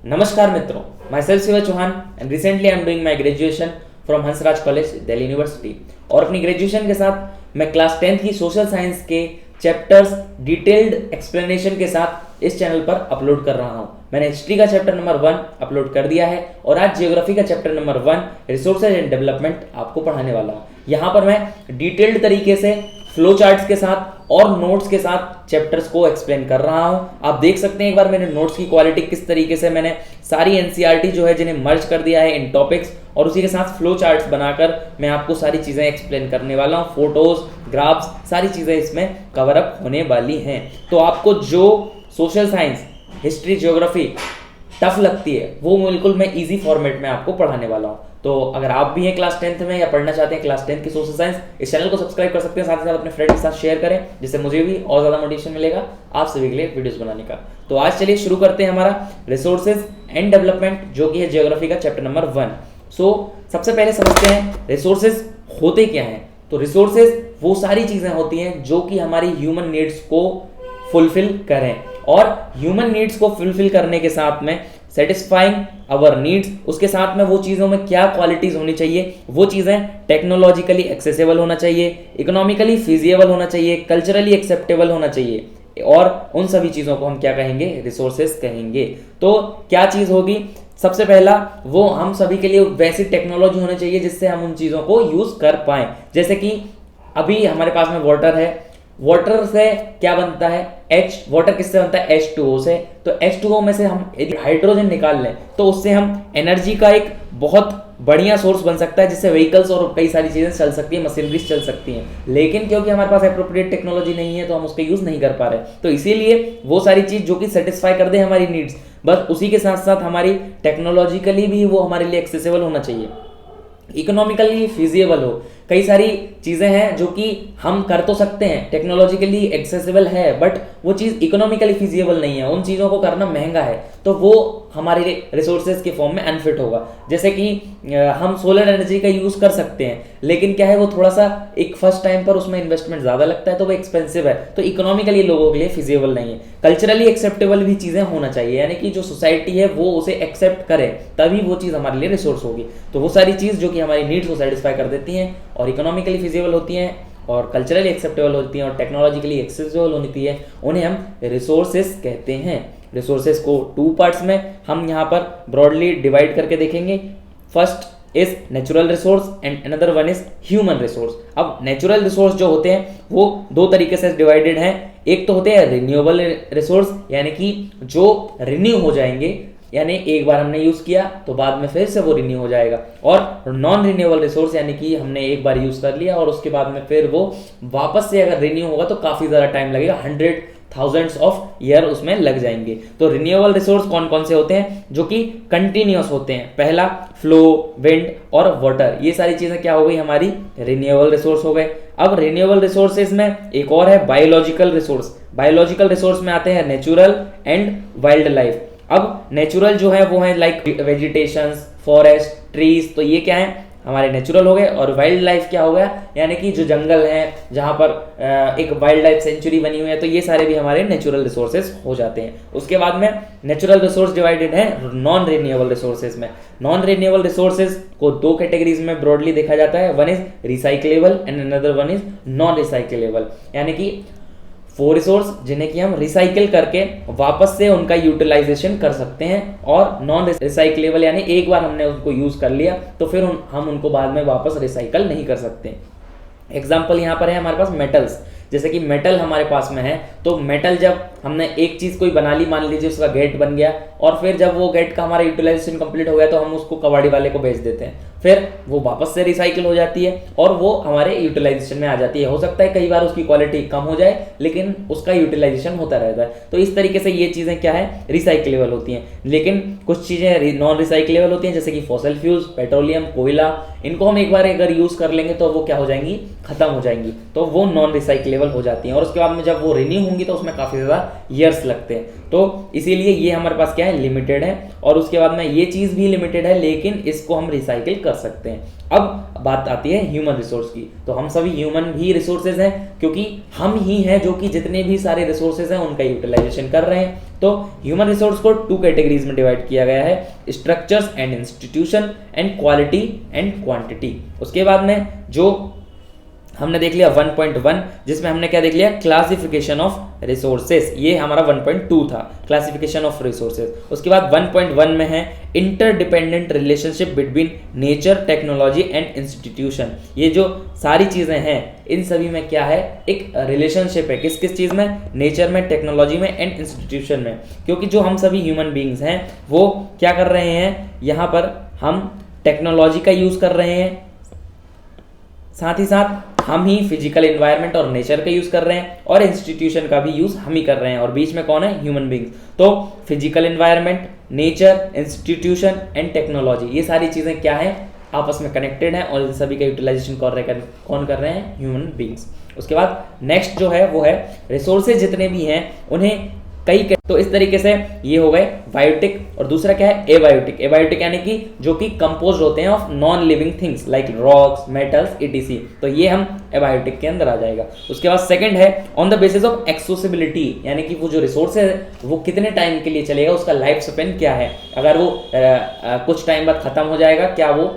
नमस्कार मित्रों, myself Shiva Chauhan and recently I am doing my graduation from Hansraj college Delhi university. और अपनी ग्रेजुएशन के साथ मैं क्लास 10th की सोशल साइंस के चैप्टर्स डिटेल्ड एक्सप्लेनेशन के साथ इस चैनल पर अपलोड कर रहा हूं। मैंने हिस्ट्री का चैप्टर नंबर 1 अपलोड कर दिया है और आज जियोग्राफी का chapter number 1 resources and development आपको पढ़ाने वाला हूं। यहाँ पर मैं डिटेल्ड तरीके से फ्लो चार्ट्स के साथ और नोट्स के साथ चैप्टर्स को एक्सप्लेन कर रहा हूं। आप देख सकते हैं एक बार मेरे नोट्स की क्वालिटी किस तरीके से मैंने सारी एनसीईआरटी जो है जिन्हें मर्ज कर दिया है इन टॉपिक्स, और उसी के साथ फ्लो चार्ट्स बनाकर मैं आपको सारी चीजें एक्सप्लेन करने वाला हूं। फोटोज, ग्राफ्स, सारी चीजें इसमें कवर अप होने वाली हैं। तो आपको जो social science, history, geography tough लगती है वो बिल्कुल मैं इजी फॉर्मेट में आपको पढ़ाने वाला हूं। तो अगर आप भी हैं क्लास 10th में या पढ़ना चाहते हैं क्लास 10th की सोशल साइंस, इस चैनल को सब्सक्राइब कर सकते हैं, साथ ही साथ अपने फ्रेंड के साथ शेयर करें जिससे मुझे भी और ज्यादा मोटिवेशन मिलेगा आप सभी के लिए वीडियोस बनाने का। तो आज चलिए शुरू करते हैं हमारा रिसोर्सेज एंड डेवलपमेंट, जो कि है जियोग्राफी का चैप्टर नंबर 1। सबसे पहले समझते हैं रिसोर्सेज होते क्या हैं। तो रिसोर्सेज वो सारी चीजें होती हैं जो कि हमारी ह्यूमन नीड्स को फुलफिल करें, और ह्यूमन नीड्स को फुलफिल करने के साथ में सेटिस्फाइंग अवर नीड्स, उसके साथ में वो चीज़ों में क्या क्वालिटीज़ होनी चाहिए, वो चीज़ें टेक्नोलॉजिकली एक्सेसिबल होना चाहिए, इकोनॉमिकली फिजिएबल होना चाहिए, कल्चरली एक्सेप्टेबल होना चाहिए, और उन सभी चीज़ों को हम क्या कहेंगे, रिसोर्सेज कहेंगे। तो क्या चीज़ होगी, सबसे पहला वो हम सभी के लिए वैसी टेक्नोलॉजी होनी चाहिए जिससे हम उन चीज़ों को यूज़ कर पाएँ। जैसे कि अभी हमारे पास में वाटर है, वाटर से क्या बनता है, वाटर किससे बनता है, H2O से। तो H2O में से हम यदि हाइड्रोजन निकाल लें तो उससे हम एनर्जी का एक बहुत बढ़िया सोर्स बन सकता है, जिससे व्हीकल्स और कई सारी चीजें चल सकती है, मशीनरीज चल सकती हैं। लेकिन क्योंकि हमारे पास एप्रोप्रिएट टेक्नोलॉजी नहीं है तो हम उसका यूज नहीं कर पा रहे। तो इसीलिए वो सारी चीज जो कि सेटिस्फाई कर दे हमारी नीड्स, बस उसी के साथ साथ हमारी टेक्नोलॉजिकली भी वो हमारे लिए एक्सेसिबल होना चाहिए, इकोनॉमिकली फिजिएबल हो। कई सारी चीजें हैं जो कि हम कर तो सकते हैं, टेक्नोलॉजिकली एक्सेसिबल है, बट वो चीज इकोनॉमिकली फिजिएबल नहीं है, उन चीजों को करना महंगा है, तो वो हमारे रिसोर्सेज के फॉर्म में अनफिट होगा। जैसे कि हम सोलर एनर्जी का यूज कर सकते हैं, लेकिन क्या है वो थोड़ा सा एक फर्स्ट टाइम पर उसमें इन्वेस्टमेंट ज्यादा लगता है, तो वो एक्सपेंसिव है, तो इकोनॉमिकली लोगों के लिए फिजिएबल नहीं है। कल्चरली एक्सेप्टेबल भी चीजें होना चाहिए, यानी कि जो सोसाइटी है वो उसे एक्सेप्ट करे, तभी वो चीज हमारे लिए रिसोर्स होगी। तो वो सारी चीज जो कि हमारी नीड्स को सेटिस्फाई कर देती हैं और इकोनॉमिकली फिजिबल होती हैं और कल्चरली एक्सेप्टेबल होती हैं और टेक्नोलॉजिकली एक्सेसिबल होती है, उन्हें हम रिसोर्सेज कहते हैं। रिसोर्सेज को 2 पार्ट्स में हम यहाँ पर ब्रॉडली डिवाइड करके देखेंगे। First is natural resource and another one is human resource. अब नेचुरल रिसोर्स जो होते हैं वो 2 तरीके से डिवाइडेड हैं। एक तो होते हैं रिन्यूएबल रिसोर्स, यानी कि जो रिन्यू हो जाएंगे, यानी एक बार हमने यूज किया तो बाद में फिर से वो रिन्यू हो जाएगा। और नॉन रिन्यूएबल रिसोर्स, यानी कि हमने एक बार यूज कर लिया और उसके बाद में फिर वो वापस से अगर रिन्यू होगा तो काफी ज्यादा टाइम लगेगा, 100,000 ऑफ ईयर उसमें लग जाएंगे। तो रिन्यूएबल रिसोर्स कौन कौन से होते हैं, जो कि कंटिन्यूअस होते हैं। पहला फ्लो, विंड और वाटर, ये सारी चीजें क्या हो गई, हमारी रिन्यूएबल रिसोर्स हो गए। अब रिन्यूएबल रिसोर्सेज में एक और है बायोलॉजिकल रिसोर्स। बायोलॉजिकल रिसोर्स में आते हैं नेचुरल एंड वाइल्ड लाइफ। अब नेचुरल जो है वो है लाइक वेजिटेशंस, फॉरेस्ट, ट्रीज, तो ये क्या है हमारे नेचुरल हो गए। और वाइल्ड लाइफ क्या हो गया, यानी कि जो जंगल है जहां पर एक वाइल्ड लाइफ सेंचुरी बनी हुई है, तो ये सारे भी हमारे नेचुरल रिसोर्सेज हो जाते हैं। उसके बाद में नेचुरल रिसोर्स डिवाइडेड है नॉन रिन्यूएबल रिसोर्सेज में। नॉन रिन्यूएबल रिसोर्सेज को 2 कैटेगरीज में ब्रॉडली देखा जाता है, one is recyclable and another one is non recyclable, यानी कि वो रिसोर्स जिन्हें कि हम रिसाइकिल करके वापस से उनका यूटिलाइजेशन कर सकते हैं, और नॉन रिसाइक्लेबल यानी एक बार हमने उनको यूज कर लिया तो फिर हम उनको बाद में वापस रिसाइकल नहीं कर सकते। एग्जाम्पल यहाँ पर है हमारे पास मेटल्स। जैसे कि मेटल हमारे पास में है, तो मेटल जब हमने एक चीज कोई बना ली, मान लीजिए उसका गेट बन गया, और फिर जब वो गेट का हमारा यूटिलाइजेशन कंप्लीट हो गया तो हम उसको कबाड़ी वाले को बेच देते हैं, फिर वो वापस से रिसाइकिल हो जाती है और वो हमारे यूटिलाइजेशन में आ जाती है। हो सकता है कई बार उसकी क्वालिटी कम हो जाए, लेकिन उसका यूटिलाइजेशन होता रहता है। तो इस तरीके से ये चीजें क्या है, रिसाइक्लेबल होती हैं। लेकिन कुछ चीजें नॉन रिसाइक्लेबल होती हैं, जैसे कि फॉसिल फ्यूल्स, पेट्रोलियम, कोयला, इनको हम एक बार अगर यूज कर लेंगे तो वो क्या हो जाएंगी, खत्म हो जाएंगी, तो वो नॉन रिसाइक्लेबल हो जाती हैं। और उसके बाद में जब वो रिन्यू होंगी तो उसमें काफी ज्यादा ईयर्स लगते हैं, तो इसीलिए ये हमारे पास क्या है, लिमिटेड है। और उसके बाद में ये चीज भी लिमिटेड है, लेकिन इसको हम रिसाइकिल कर सकते हैं। अब बात आती है ह्यूमन रिसोर्स की, तो हम सभी ह्यूमन भी रिसोर्सेज हैं, क्योंकि हम ही हैं जो कि जितने भी सारे रिसोर्सेज हैं उनका यूटिलाइजेशन कर रहे हैं। तो ह्यूमन रिसोर्स को 2 कैटेगरीज में डिवाइड किया गया है, structures and institution and quality and quantity. उसके बाद में जो हमने देख लिया 1.1, जिसमें हमने क्या देख लिया, क्लासिफिकेशन ऑफ रिसोर्सेज, ये हमारा 1.2 था, क्लासिफिकेशन ऑफ रिसोर्सेज। उसके बाद 1.1 में है interdependent relationship between nature, technology and institution. ये जो सारी चीजें हैं इन सभी में क्या है, एक रिलेशनशिप है, किस किस चीज में, नेचर में, टेक्नोलॉजी में एंड इंस्टीट्यूशन में। क्योंकि जो हम सभी ह्यूमन बींग्स हैं वो क्या कर रहे हैं, यहाँ पर हम टेक्नोलॉजी का यूज कर रहे हैं, साथ ही साथ हम ही फिजिकल एनवायरनमेंट और नेचर का यूज कर रहे हैं, और इंस्टीट्यूशन का भी यूज हम ही कर रहे हैं, और बीच में कौन है, ह्यूमन बींग्स। तो physical environment, nature, institution and technology, ये सारी चीजें क्या है, आपस में कनेक्टेड है, और इन सभी का यूटिलाइजेशन कौन कर रहे हैं, ह्यूमन बींग्स। उसके बाद नेक्स्ट जो है वो है रिसोर्सेज जितने भी हैं उन्हें तो इस तरीके से ये हो गए बायोटिक, और दूसरा क्या है, एबायोटिक। एबायोटिक यानी कि जो कि कंपोज होते हैं of non living things like rocks, metals, etc, तो ये हम एबायोटिक के अंदर आ जाएगा। उसके बाद सेकंड है on the basis of accessibility, यानी कि वो जो रिसोर्स है वो कितने टाइम के लिए चलेगा, उसका लाइफ स्पेन क्या है, अगर वो कुछ टाइम बाद खत्म हो जाएगा, क्या वो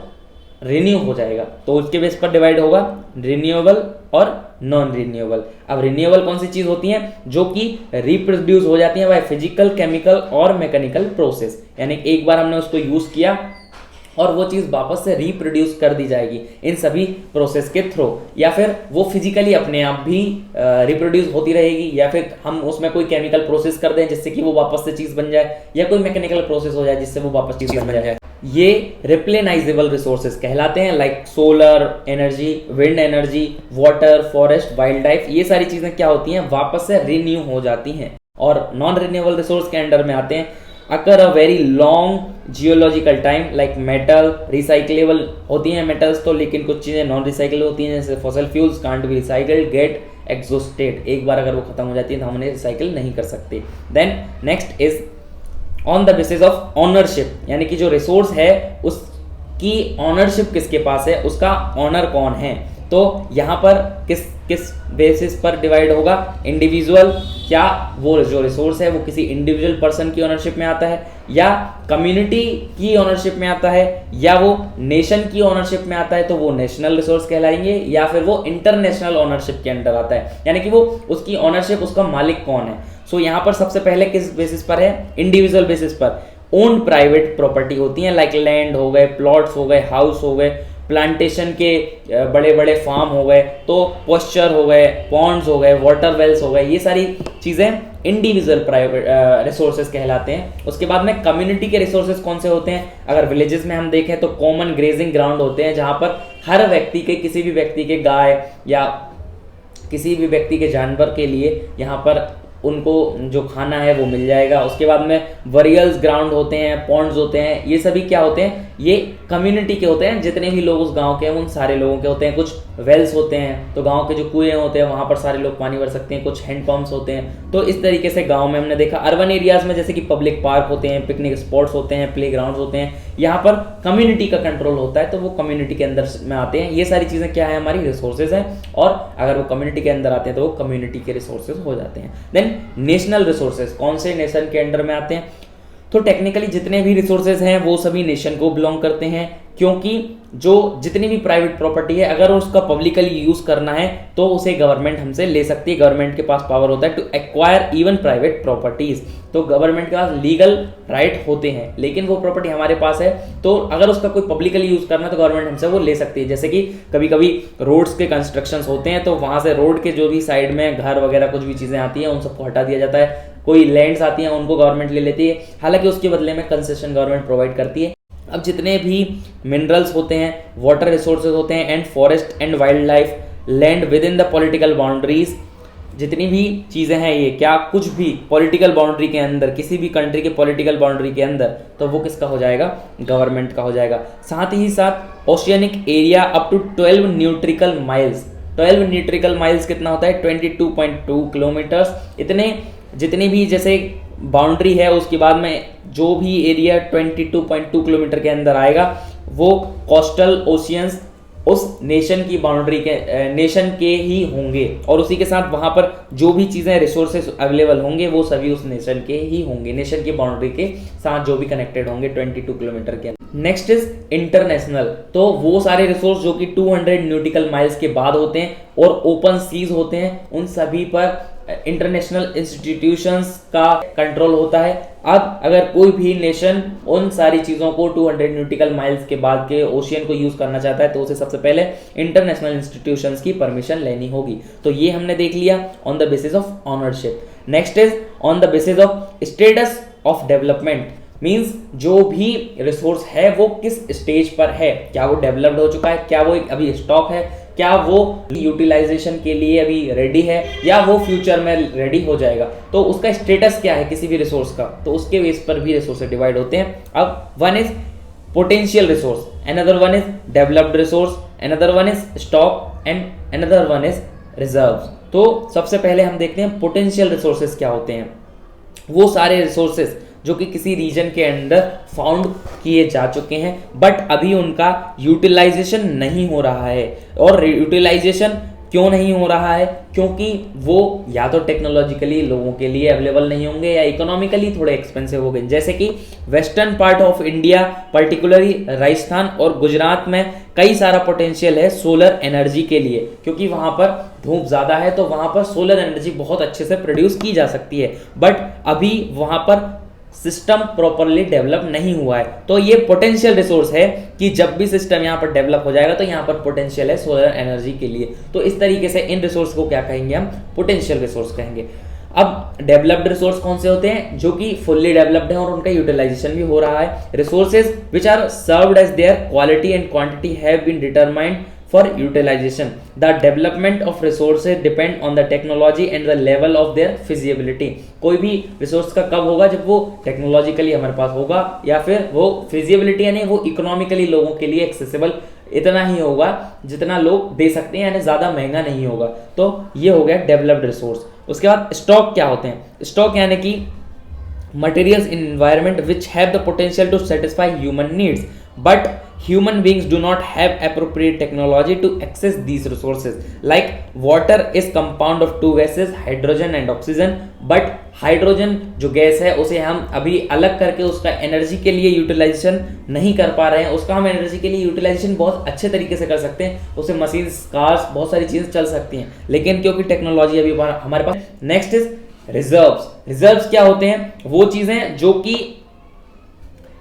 रिन्यू हो जाएगा, तो उसके बेस पर डिवाइड होगा रिन्यूएबल और नॉन रिन्यूएबल। अब रिन्यूएबल कौन सी चीज होती है, जो कि रिप्रोड्यूस हो जाती है बाय फिजिकल, केमिकल और मैकेनिकल प्रोसेस, यानी एक बार हमने उसको यूज किया और वो चीज वापस से रिप्रोड्यूस कर दी जाएगी इन सभी प्रोसेस के थ्रू, या फिर वो फिजिकली अपने आप भी रिप्रोड्यूस होती रहेगी, या फिर हम उसमें कोई केमिकल प्रोसेस कर दें जिससे कि वो वापस से चीज बन जाए, या कोई मैकेनिकल प्रोसेस हो जाए जिससे वो वापस चीज बन जाए। ये रिप्लेनाइजेबल रिसोर्सेज कहलाते हैं, like solar energy, wind energy, water, forest, wild life, ये सारी चीजें क्या होती हैं, वापस से रिन्यू हो जाती हैं। और नॉन रिन्यूएबल रिसोर्स के अंडर में आते हैं occur a very long geological time, like metal, recyclable होती हैं मेटल्स तो, लेकिन कुछ चीजें नॉन रिसाइकल होती हैं, जैसे fossil fuels can't be recycled, get exhausted, एक बार अगर वो खत्म हो जाती है तो हम उन्हें रिसाइकिल नहीं कर सकते। Then next is on the basis of ownership, यानी कि जो रिसोर्स है उसकी ऑनरशिप किसके पास है, उसका ऑनर कौन है। तो यहाँ पर किस किस बेसिस पर डिवाइड होगा, इंडिविजुअल, क्या वो जो रिसोर्स है वो किसी इंडिविजुअल पर्सन की ओनरशिप में आता है, या कम्युनिटी की ओनरशिप में आता है, या वो नेशन की ओनरशिप में आता है तो वो नेशनल रिसोर्स कहलाएंगे, या फिर वो इंटरनेशनल ओनरशिप के अंडर आता है, यानी कि वो उसकी ओनरशिप, उसका मालिक कौन है। सो यहाँ पर सबसे पहले किस बेसिस पर है, इंडिविजुअल बेसिस पर ओन प्राइवेट प्रॉपर्टी होती है, लाइक लैंड हो गए, प्लॉट्स हो गए, हाउस हो गए, प्लांटेशन के बड़े बड़े फार्म हो गए, तो पॉस्चर हो गए, पॉन्ड्स हो गए, वाटर वेल्स हो गए, ये सारी चीजें इंडिविजुअल प्राइवेट रिसोर्सेज कहलाते हैं। उसके बाद में कम्युनिटी के रिसोर्सेज कौन से होते हैं, अगर विलेजेस में हम देखें तो कॉमन ग्रेजिंग ग्राउंड होते हैं, जहां पर हर व्यक्ति के, किसी भी व्यक्ति के गाय या किसी भी व्यक्ति के जानवर के लिए यहाँ पर उनको जो खाना है वो मिल जाएगा। उसके बाद में वरियल्स ग्राउंड होते हैं, पॉन्ड्स होते हैं, ये सभी क्या होते हैं, ये कम्युनिटी के होते हैं, जितने भी लोग उस गांव के हैं उन सारे लोगों के होते हैं। कुछ वेल्स होते हैं, तो गांव के जो कुएं होते हैं वहां पर सारे लोग पानी भर सकते हैं, कुछ हैंड पंप्स होते हैं। तो इस तरीके से गांव में हमने देखा। अर्बन एरियाज में जैसे कि पब्लिक पार्क होते हैं, पिकनिक स्पॉट्स होते हैं, प्ले ग्राउंड होते हैं, यहाँ पर कम्युनिटी का कंट्रोल होता है, तो वो कम्युनिटी के अंदर में आते हैं। ये सारी चीजें क्या है, हमारी रिसोर्सेज हैं, और अगर वो कम्युनिटी के अंदर आते हैं तो वो कम्युनिटी के रिसोर्सेज हो जाते हैं। देन नेशनल रिसोर्सेज कौन से नेशन के अंडर में आते हैं, तो टेक्निकली जितने भी रिसोर्सेज हैं वो सभी नेशन को बिलोंग करते हैं, क्योंकि जो जितनी भी प्राइवेट प्रॉपर्टी है अगर उसका पब्लिकली यूज करना है तो उसे गवर्नमेंट हमसे ले सकती है। गवर्नमेंट के पास पावर होता है to acquire even private properties, तो गवर्नमेंट के पास लीगल राइट होते हैं, लेकिन वो प्रॉपर्टी हमारे पास है तो अगर उसका कोई पब्लिकली यूज करना है तो गवर्नमेंट हमसे वो ले सकती है। जैसे कि कभी कभी रोड्स के कंस्ट्रक्शन होते हैं तो वहां से रोड के जो भी साइड में घर वगैरह कुछ भी चीजें आती हैं उन सबको हटा दिया जाता है, कोई लैंड्स आती हैं उनको गवर्नमेंट ले लेती है, हालांकि उसके बदले में कंसेशन गवर्नमेंट प्रोवाइड करती है। अब जितने भी मिनरल्स होते हैं, वाटर रिसोर्सेज होते हैं, and forest and wild life, land with in the political boundaries, जितनी भी चीज़ें हैं ये क्या कुछ भी पॉलिटिकल बाउंड्री के अंदर, किसी भी कंट्री के पॉलिटिकल बाउंड्री के अंदर, तो वो किसका हो जाएगा, गवर्नमेंट का हो जाएगा। साथ ही साथ oceanic area up to 12 nautical miles, 12 nautical miles कितना होता है, 22.2 किलोमीटर्स। इतने जितनी भी जैसे बाउंड्री है उसके बाद में जो भी एरिया 22.2 किलोमीटर के अंदर आएगा वो कोस्टल ओशियंस उस नेशन की बाउंड्री के नेशन के ही होंगे, और उसी के साथ वहां पर जो भी चीजें रिसोर्सेज अवेलेबल होंगे वो सभी उस नेशन के ही होंगे, नेशन की बाउंड्री के साथ जो भी कनेक्टेड होंगे 22 किलोमीटर के। नेक्स्ट इज इंटरनेशनल, तो वो सारे रिसोर्स जो कि 200 न्यूटिकल माइल्स के बाद होते हैं और ओपन सीज होते हैं, उन सभी पर इंटरनेशनल इंस्टीट्यूशंस का कंट्रोल होता है। अब अगर कोई भी नेशन उन सारी चीजों को 200 न्यूटिकल माइल्स के बाद के ओशियन को यूज करना चाहता है तो उसे सबसे पहले इंटरनेशनल इंस्टीट्यूशंस की परमिशन लेनी होगी। तो ये हमने देख लिया on the basis of ownership. Next is on the basis of status of development, means जो भी रिसोर्स है वो किस स्टेज पर है, क्या वो डेवलप्ड हो चुका है, क्या वो अभी स्टॉक है, क्या वो यूटिलाइजेशन के लिए अभी रेडी है या वो फ्यूचर में रेडी हो जाएगा, तो उसका स्टेटस क्या है किसी भी रिसोर्स का, तो उसके बेस पर भी रिसोर्स डिवाइड होते हैं। अब one is potential resource, another one is developed resource, another one is stock and another one is reserves. तो सबसे पहले हम देखते हैं पोटेंशियल रिसोर्सेज क्या होते हैं। वो सारे रिसोर्सेज जो कि किसी रीजन के अंदर फाउंड किए जा चुके हैं बट अभी उनका यूटिलाइजेशन नहीं हो रहा है, और यूटिलाइजेशन क्यों नहीं हो रहा है, क्योंकि वो या तो टेक्नोलॉजिकली लोगों के लिए अवेलेबल नहीं होंगे या इकोनॉमिकली थोड़े एक्सपेंसिव हो गए। जैसे कि western part of India particularly Rajasthan और गुजरात में कई सारा पोटेंशियल है सोलर एनर्जी के लिए, क्योंकि वहां पर धूप ज्यादा है तो वहां पर सोलर एनर्जी बहुत अच्छे से प्रोड्यूस की जा सकती है, बट अभी वहां पर सिस्टम प्रॉपरली डेवलप नहीं हुआ है। तो ये पोटेंशियल रिसोर्स है कि जब भी सिस्टम यहाँ पर डेवलप हो जाएगा तो यहाँ पर पोटेंशियल है सोलर एनर्जी के लिए। तो इस तरीके से इन रिसोर्स को क्या कहेंगे हम, पोटेंशियल रिसोर्स कहेंगे। अब डेवलप्ड रिसोर्स कौन से होते हैं, जो कि फुल्ली डेवलप्ड है और उनका यूटिलाइजेशन भी हो रहा है। Resources which are served as their quality and quantity have been determined for utilization. The development of resources depend on the technology and the level of their feasibility. कोई भी resource का कब होगा, जब वो टेक्नोलॉजिकली हमारे पास होगा या फिर वो फिजिबिलिटी यानी वो इकोनॉमिकली लोगों के लिए एक्सेसिबल इतना ही होगा जितना लोग दे सकते हैं, यानी ज्यादा महंगा नहीं होगा। तो ये हो गया डेवलप्ड रिसोर्स। उसके बाद स्टॉक क्या होते हैं, स्टॉक यानी कि materials in environment which have the potential to satisfy human needs but human beings do not have appropriate technology to access these resources. Like water is compound of two gases, hydrogen and oxygen, but hydrogen जो gas है उसे हम अभी अलग करके उसका energy के लिए यूटिलाइजेशन नहीं कर पा रहे हैं। उसका हम एनर्जी के लिए यूटिलाइजेशन बहुत अच्छे तरीके से कर सकते हैं, उसे मशीन्स, कार्स, बहुत सारी चीजें चल सकती हैं, लेकिन क्योंकि टेक्नोलॉजी अभी हमारे पास। Next is reserves. रिजर्व्स क्या होते हैं, वो चीजें जो कि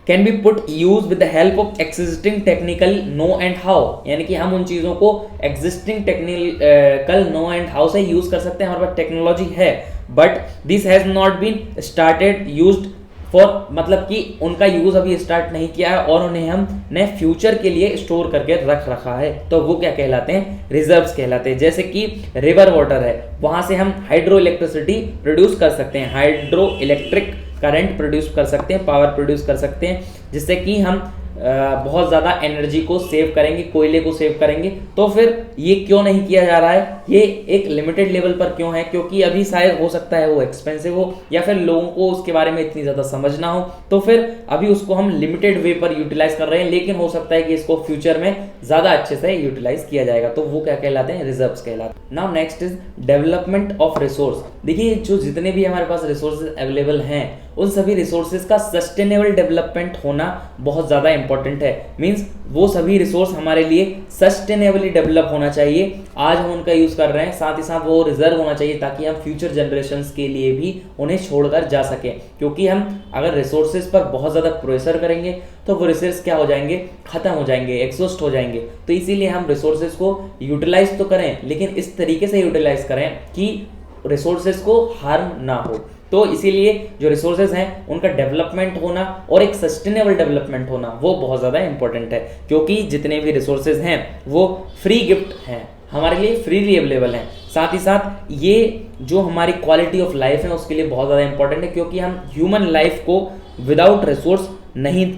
can be put use with the help of existing technical know and how, यानी कि हम उन चीजों को existing technical know and how से यूज कर सकते हैं। हमारे पास टेक्नोलॉजी है but this has not been started used for, मतलब कि उनका यूज अभी स्टार्ट नहीं किया है और उन्हें हमने फ्यूचर के लिए स्टोर करके रख रखा है, तो वो क्या कहलाते हैं, रिजर्व्स कहलाते हैं। जैसे कि रिवर वाटर है, वहां से हम हाइड्रो इलेक्ट्रिसिटी प्रोड्यूस कर सकते हैं, हाइड्रो इलेक्ट्रिक करंट प्रोड्यूस कर सकते हैं, पावर प्रोड्यूस कर सकते हैं, जिससे कि हम बहुत ज़्यादा एनर्जी को सेव करेंगे, कोयले को सेव करेंगे। तो फिर ये क्यों नहीं किया जा रहा है, ये एक लिमिटेड लेवल पर क्यों है, क्योंकि अभी शायद हो सकता है वो एक्सपेंसिव हो या फिर लोगों को उसके बारे में इतनी ज़्यादा समझ ना हो, तो फिर अभी उसको हम लिमिटेड वे पर यूटिलाइज कर रहे हैं, लेकिन हो सकता है कि इसको फ्यूचर में ज़्यादा अच्छे से यूटिलाइज किया जाएगा, तो वो क्या कहलाते हैं, रिजर्व्स कहलाते हैं। Now next is development of resource. देखिए जो जितने भी हमारे पास रिसोर्सेज अवेलेबल हैं उन सभी रिसोर्सेज का सस्टेनेबल डेवलपमेंट होना बहुत ज़्यादा इंपॉर्टेंट है। मींस वो सभी रिसोर्स हमारे लिए सस्टेनेबली डेवलप होना चाहिए, आज हम उनका यूज़ कर रहे हैं, साथ ही साथ वो रिजर्व होना चाहिए ताकि हम फ्यूचर जनरेशन्स के लिए भी उन्हें छोड़कर जा सकें। क्योंकि हम अगर रिसोर्सेज पर बहुत ज़्यादा प्रेशर करेंगे तो वो रिसोर्स क्या हो जाएंगे, ख़त्म हो जाएंगे, एग्जॉस्ट हो जाएंगे। तो इसीलिए हम रिसोर्सेज को यूटिलाइज तो करें, लेकिन इस तरीके से यूटिलाइज करें कि रिसोर्सेज को हार्म ना हो। तो इसीलिए जो रिसोर्सेज हैं उनका डेवलपमेंट होना और एक सस्टेनेबल डेवलपमेंट होना वो बहुत ज़्यादा इंपॉर्टेंट है, क्योंकि जितने भी रिसोर्सेज हैं वो फ्री गिफ्ट हैं, हमारे लिए फ्रीली अवेलेबल हैं। साथ ही साथ ये जो हमारी क्वालिटी ऑफ लाइफ है उसके लिए बहुत ज़्यादा इंपॉर्टेंट है, क्योंकि हम ह्यूमन लाइफ को विदाउट रिसोर्स नहीं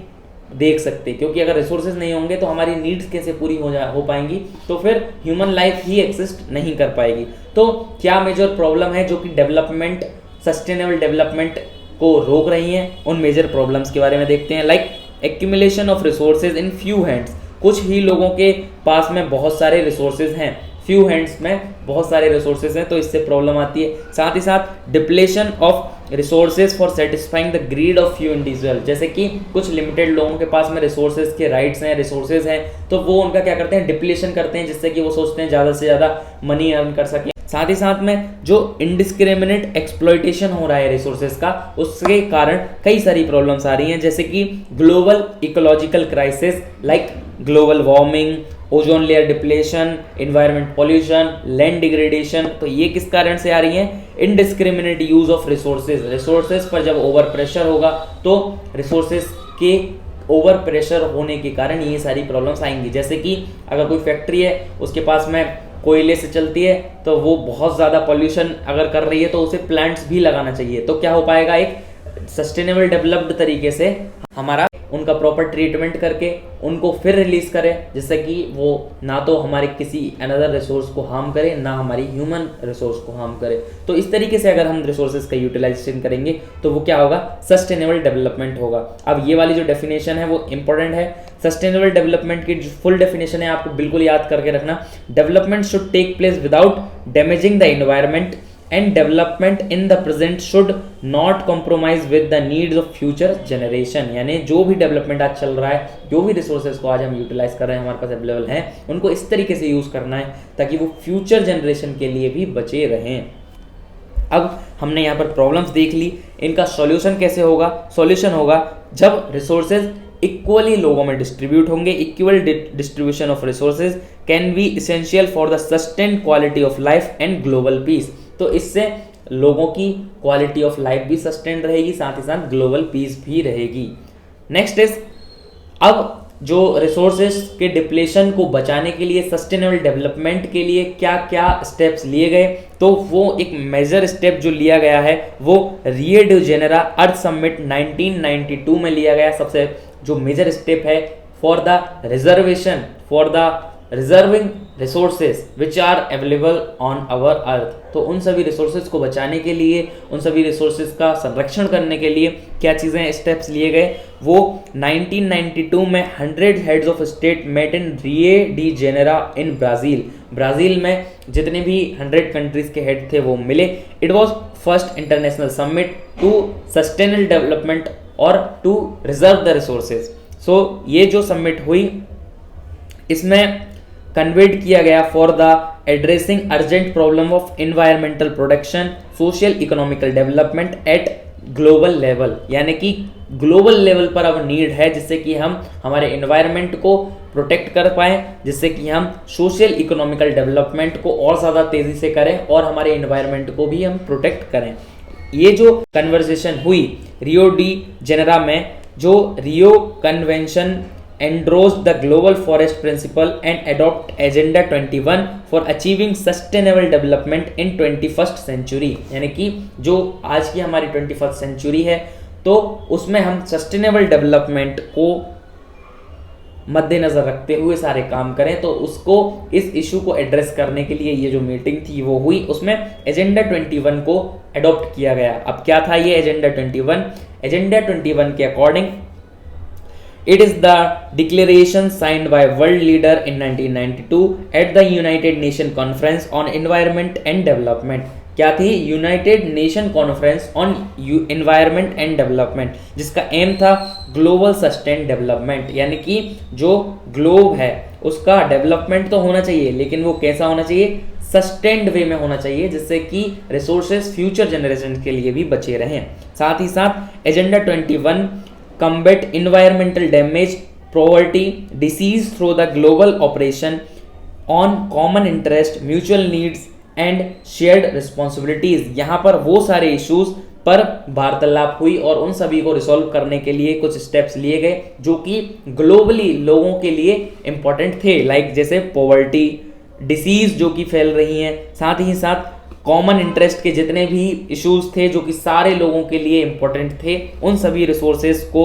देख सकते, क्योंकि अगर रिसोर्सेज नहीं होंगे तो हमारी नीड्स कैसे पूरी हो पाएंगी, तो फिर ह्यूमन लाइफ ही एग्जिस्ट नहीं कर पाएगी। तो क्या मेजर प्रॉब्लम है जो कि डेवलपमेंट, सस्टेनेबल डेवलपमेंट को रोक रही हैं। उन मेजर प्रॉब्लम्स के बारे में देखते हैं, like accumulation of resources in few hands. कुछ ही लोगों के पास में बहुत सारे रिसोर्सेज हैं, फ्यू हैंड्स में बहुत सारे रिसोर्सेज हैं, तो इससे प्रॉब्लम आती है। साथ ही साथ depletion of resources for satisfying the greed of few individual, जैसे कि कुछ लिमिटेड लोगों के पास में रिसोर्सेज के राइट्स हैं, रिसोर्सेज हैं, तो वो उनका क्या करते हैं, डिप्लेशन करते हैं, जिससे कि वो सोचते हैं ज़्यादा से ज़्यादा मनी अर्न कर सकें। साथ ही साथ में जो इंडिस्क्रिमिनेट एक्सप्लॉइटेशन हो रहा है रिसोर्सेज का, उसके कारण कई सारी प्रॉब्लम्स आ रही हैं, जैसे कि global ecological crisis like global warming, ozone layer depletion, environment pollution, land degradation. तो ये किस कारण से आ रही हैं, indiscriminate use of resources. Resources पर जब ओवर प्रेशर होगा तो रिसोर्सेज के ओवर प्रेशर होने के कारण ये सारी प्रॉब्लम्स आएंगी। जैसे कि अगर कोई फैक्ट्री है, उसके पास में कोयले से चलती है, तो वो बहुत ज़्यादा पॉल्यूशन अगर कर रही है तो उसे प्लांट्स भी लगाना चाहिए। तो क्या हो पाएगा, एक सस्टेनेबल डेवलप्ड तरीके से हमारा उनका प्रॉपर ट्रीटमेंट करके उनको फिर रिलीज करें, जिससे कि वो ना तो हमारे किसी अनदर रिसोर्स को हार्म करे, ना हमारी ह्यूमन रिसोर्स को हार्म करे। तो इस तरीके से अगर हम रिसोर्सेज का यूटिलाइजेशन करेंगे तो वो क्या होगा, सस्टेनेबल डेवलपमेंट होगा। अब ये वाली जो डेफिनेशन है वो इंपॉर्टेंट है। सस्टेनेबल डेवलपमेंट की जो फुल डेफिनेशन है आपको बिल्कुल याद करके रखना, development should take place without damaging the environment and development in the present should not compromise with the needs of future generation। यानी जो भी डेवलपमेंट आज चल रहा है, जो भी रिसोर्सेज को आज हम यूटिलाइज कर रहे हैं, हमारे पास अवेलेबल हैं, उनको इस तरीके से यूज़ करना है ताकि वो फ्यूचर जनरेशन के लिए भी बचे रहें। अब हमने यहाँ पर प्रॉब्लम्स देख ली, इनका सॉल्यूशन कैसे होगा। सॉल्यूशन होगा जब रिसोर्सेज इक्वली लोगों में डिस्ट्रीब्यूट होंगे। Equal distribution of resources can be essential for the sustained quality of life and global piece. तो इससे लोगों की क्वालिटी ऑफ लाइफ भी सस्टेन रहेगी, साथ ही साथ ग्लोबल पीस भी रहेगी। नेक्स्ट इज, अब जो रिसोर्सेज के डिप्लेशन को बचाने के लिए, सस्टेनेबल डेवलपमेंट के लिए क्या क्या स्टेप्स लिए गए, तो वो एक मेजर स्टेप जो लिया गया है वो Rio de Janeiro earth summit 1992 में लिया गया। सबसे जो मेजर स्टेप है for the reservation, for the reserving resources which are available on our earth. तो उन सभी रिसोर्सेज को बचाने के लिए, उन सभी रिसोर्सेज का संरक्षण करने के लिए क्या चीज़ें स्टेप्स लिए गए, वो 1992 में 100 heads of state met in Rio de Janeiro in Brazil. Brazil में जितने भी 100 कंट्रीज के हेड थे वो मिले। It was first international summit to sustainable development और to reserve the resources. So ये जो समिट हुई, इसमें कन्वेड किया गया for the addressing urgent problem of environmental protection, social economical development at global level. यानी कि ग्लोबल लेवल पर अब नीड है जिससे कि हम हमारे इन्वायरमेंट को प्रोटेक्ट कर पाएँ, जिससे कि हम सोशल इकोनॉमिकल डेवलपमेंट को और ज़्यादा तेज़ी से करें और हमारे इन्वायरमेंट को भी हम प्रोटेक्ट करें। ये जो कन्वर्सेशन हुई रियो डी जेनेरो में, जो रियो convention endorsed the global forest principle and adopt agenda 21 for achieving sustainable development in 21st century। यानी कि जो आज की हमारी 21st सेंचुरी है, तो उसमें हम सस्टेनेबल डेवलपमेंट को मद्देनजर रखते हुए सारे काम करें। तो उसको, इस इशू को एड्रेस करने के लिए ये जो मीटिंग थी वो हुई, उसमें एजेंडा 21 को अडॉप्ट किया गया। अब क्या था ये एजेंडा 21? एजेंडा 21 के according it is the declaration signed by world leader in 1992 at the United Nation Conference on Environment and Development। क्या थी? United nation conference on environment and development, जिसका एम था ग्लोबल सस्टेन डेवलपमेंट। यानी कि जो globe है उसका development तो होना चाहिए, लेकिन वो कैसा होना चाहिए? सस्टेन्ड वे में होना चाहिए, जिससे कि रिसोर्सेज फ्यूचर जनरेशन के लिए भी बचे रहें। साथ ही साथ agenda 21 combat environmental damage, poverty, disease through the global operation on common interest, mutual needs and shared responsibilities। यहाँ पर वो सारे इश्यूज पर वार्तालाप हुई और उन सभी को रिसॉल्व करने के लिए कुछ स्टेप्स लिए गए जो कि ग्लोबली लोगों के लिए इंपॉर्टेंट थे, लाइक जैसे पॉवर्टी, डिसीज जो कि फैल रही हैं, साथ ही साथ कॉमन इंटरेस्ट के जितने भी इश्यूज थे जो कि सारे लोगों के लिए इंपॉर्टेंट थे, उन सभी रिसोर्सेज को,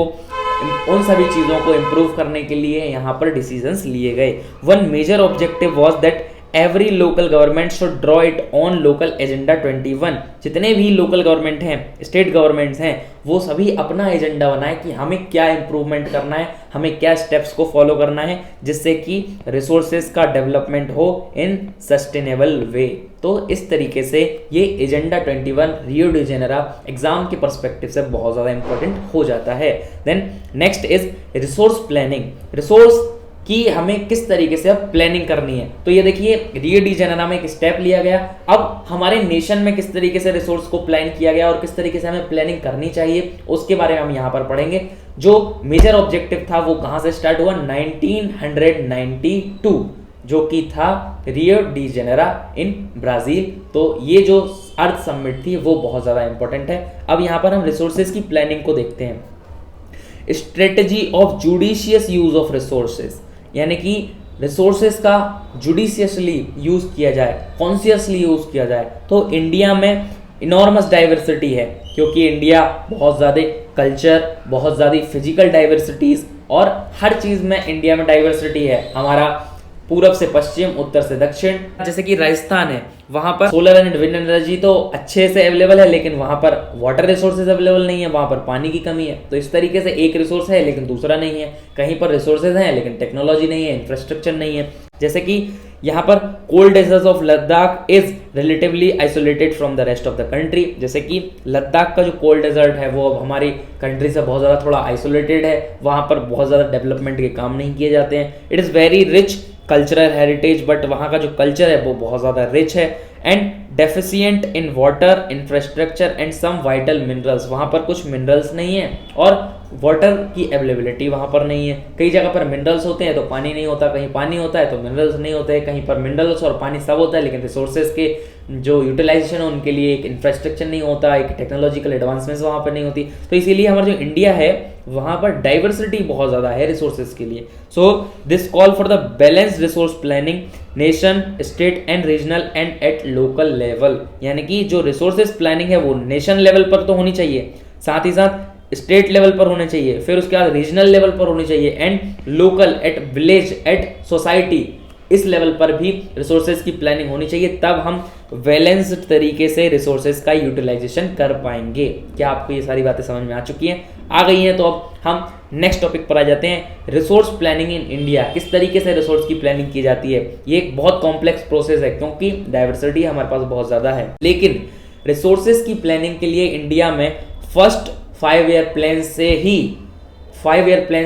उन सभी चीज़ों को इम्प्रूव करने के लिए यहाँ पर डिसीजंस लिए गए। One major objective was that every local government should draw it on local agenda 21। जितने भी लोकल गवर्नमेंट हैं, स्टेट गवर्नमेंट्स हैं, वो सभी अपना एजेंडा बनाए कि हमें क्या इंप्रूवमेंट करना है, हमें क्या स्टेप्स को फॉलो करना है जिससे कि रिसोर्सेज का डेवलपमेंट हो इन सस्टेनेबल वे। तो इस तरीके से ये agenda 21 Rio de Janeiro exam के पर्सपेक्टिव से बहुत ज़्यादा इंपॉर्टेंट हो जाता है। Then next is resource planning. Resource कि हमें किस तरीके से अब प्लानिंग करनी है। तो ये देखिए रियो डी जेनेरो में एक स्टेप लिया गया। अब हमारे नेशन में किस तरीके से रिसोर्स को प्लान किया गया और किस तरीके से हमें प्लानिंग करनी चाहिए उसके बारे में हम यहाँ पर पढ़ेंगे। जो मेजर ऑब्जेक्टिव था वो कहाँ से स्टार्ट हुआ, 1992 जो कि था रियो डी जेनेरो इन ब्राजील। तो ये जो अर्थ समिट थी वो बहुत ज़्यादा इंपॉर्टेंट है। अब यहाँ पर हम रिसोर्सेज की प्लानिंग को देखते हैं। Strategy of judicious use of resources, यानी कि रिसोर्सेज का जुडिशियसली यूज किया जाए, कॉन्शियसली यूज किया जाए। तो इंडिया में इनॉर्मस डाइवर्सिटी है क्योंकि इंडिया बहुत ज़्यादा कल्चर, बहुत ज़्यादा फिजिकल डाइवर्सिटीज और हर चीज़ में इंडिया में डाइवर्सिटी है। हमारा पूरब से पश्चिम, उत्तर से दक्षिण, जैसे कि राजस्थान है, वहां पर सोलर एंड विंड एनर्जी तो अच्छे से अवेलेबल है लेकिन वहां पर वाटर रिसोर्सेज अवेलेबल नहीं है, वहां पर पानी की कमी है। तो इस तरीके से एक रिसोर्स है लेकिन दूसरा नहीं है, कहीं पर रिसोर्सेज हैं लेकिन टेक्नोलॉजी नहीं है, इंफ्रास्ट्रक्चर नहीं है। जैसे कि यहाँ पर cold desert of Ladakh is relatively isolated from the rest of the country. जैसे कि लद्दाख का जो कोल्ड डेजर्ट है वो अब हमारी कंट्री से बहुत ज़्यादा थोड़ा आइसोलेटेड है, वहाँ पर बहुत ज़्यादा डेवलपमेंट के काम नहीं किए जाते हैं। It is very rich cultural heritage, but वहाँ का जो कल्चर है वो बहुत ज़्यादा रिच है। And deficient in water infrastructure and some vital minerals, वहाँ पर कुछ मिनरल्स नहीं है और वाटर की अवेलेबिलिटी वहाँ पर नहीं है। कई जगह पर मिनरल्स होते हैं तो पानी नहीं होता, कहीं पानी होता है तो मिनरल्स नहीं होते, कहीं पर मिनरल्स और पानी सब होता है लेकिन रिसोर्सेज के जो यूटिलाइजेशन है उनके लिए एक इंफ्रास्ट्रक्चर नहीं होता, एक टेक्नोलॉजिकल एडवांसमेंट्स वहाँ पर नहीं होती। तो इसीलिए हमारा जो इंडिया है वहाँ पर डाइवर्सिटी बहुत ज़्यादा है रिसोर्सेज के लिए। So this call for the balanced resource planning nation, state and regional and at local level, यानी कि जो रिसोर्सेज प्लानिंग है वो नेशन लेवल पर तो होनी चाहिए, साथ ही साथ स्टेट लेवल पर होने चाहिए, फिर उसके बाद रीजनल लेवल पर होनी चाहिए and local at village eight society, इस लेवल पर भी रिसोर्सेज की प्लानिंग होनी चाहिए। तब हम बैलेंस्ड तरीके से रिसोर्सेज का यूटिलाइजेशन कर पाएंगे। क्या आपको ये सारी बातें समझ में आ चुकी हैं, आ गई हैं? तो अब हम नेक्स्ट टॉपिक पर आ जाते हैं, रिसोर्स प्लानिंग इन इंडिया। किस तरीके से रिसोर्स की प्लानिंग की जाती है? ये एक बहुत कॉम्प्लेक्स प्रोसेस है क्योंकि डाइवर्सिटी हमारे पास बहुत ज़्यादा है, लेकिन रिसोर्सेज की प्लानिंग के लिए इंडिया में फर्स्ट 5 ईयर प्लान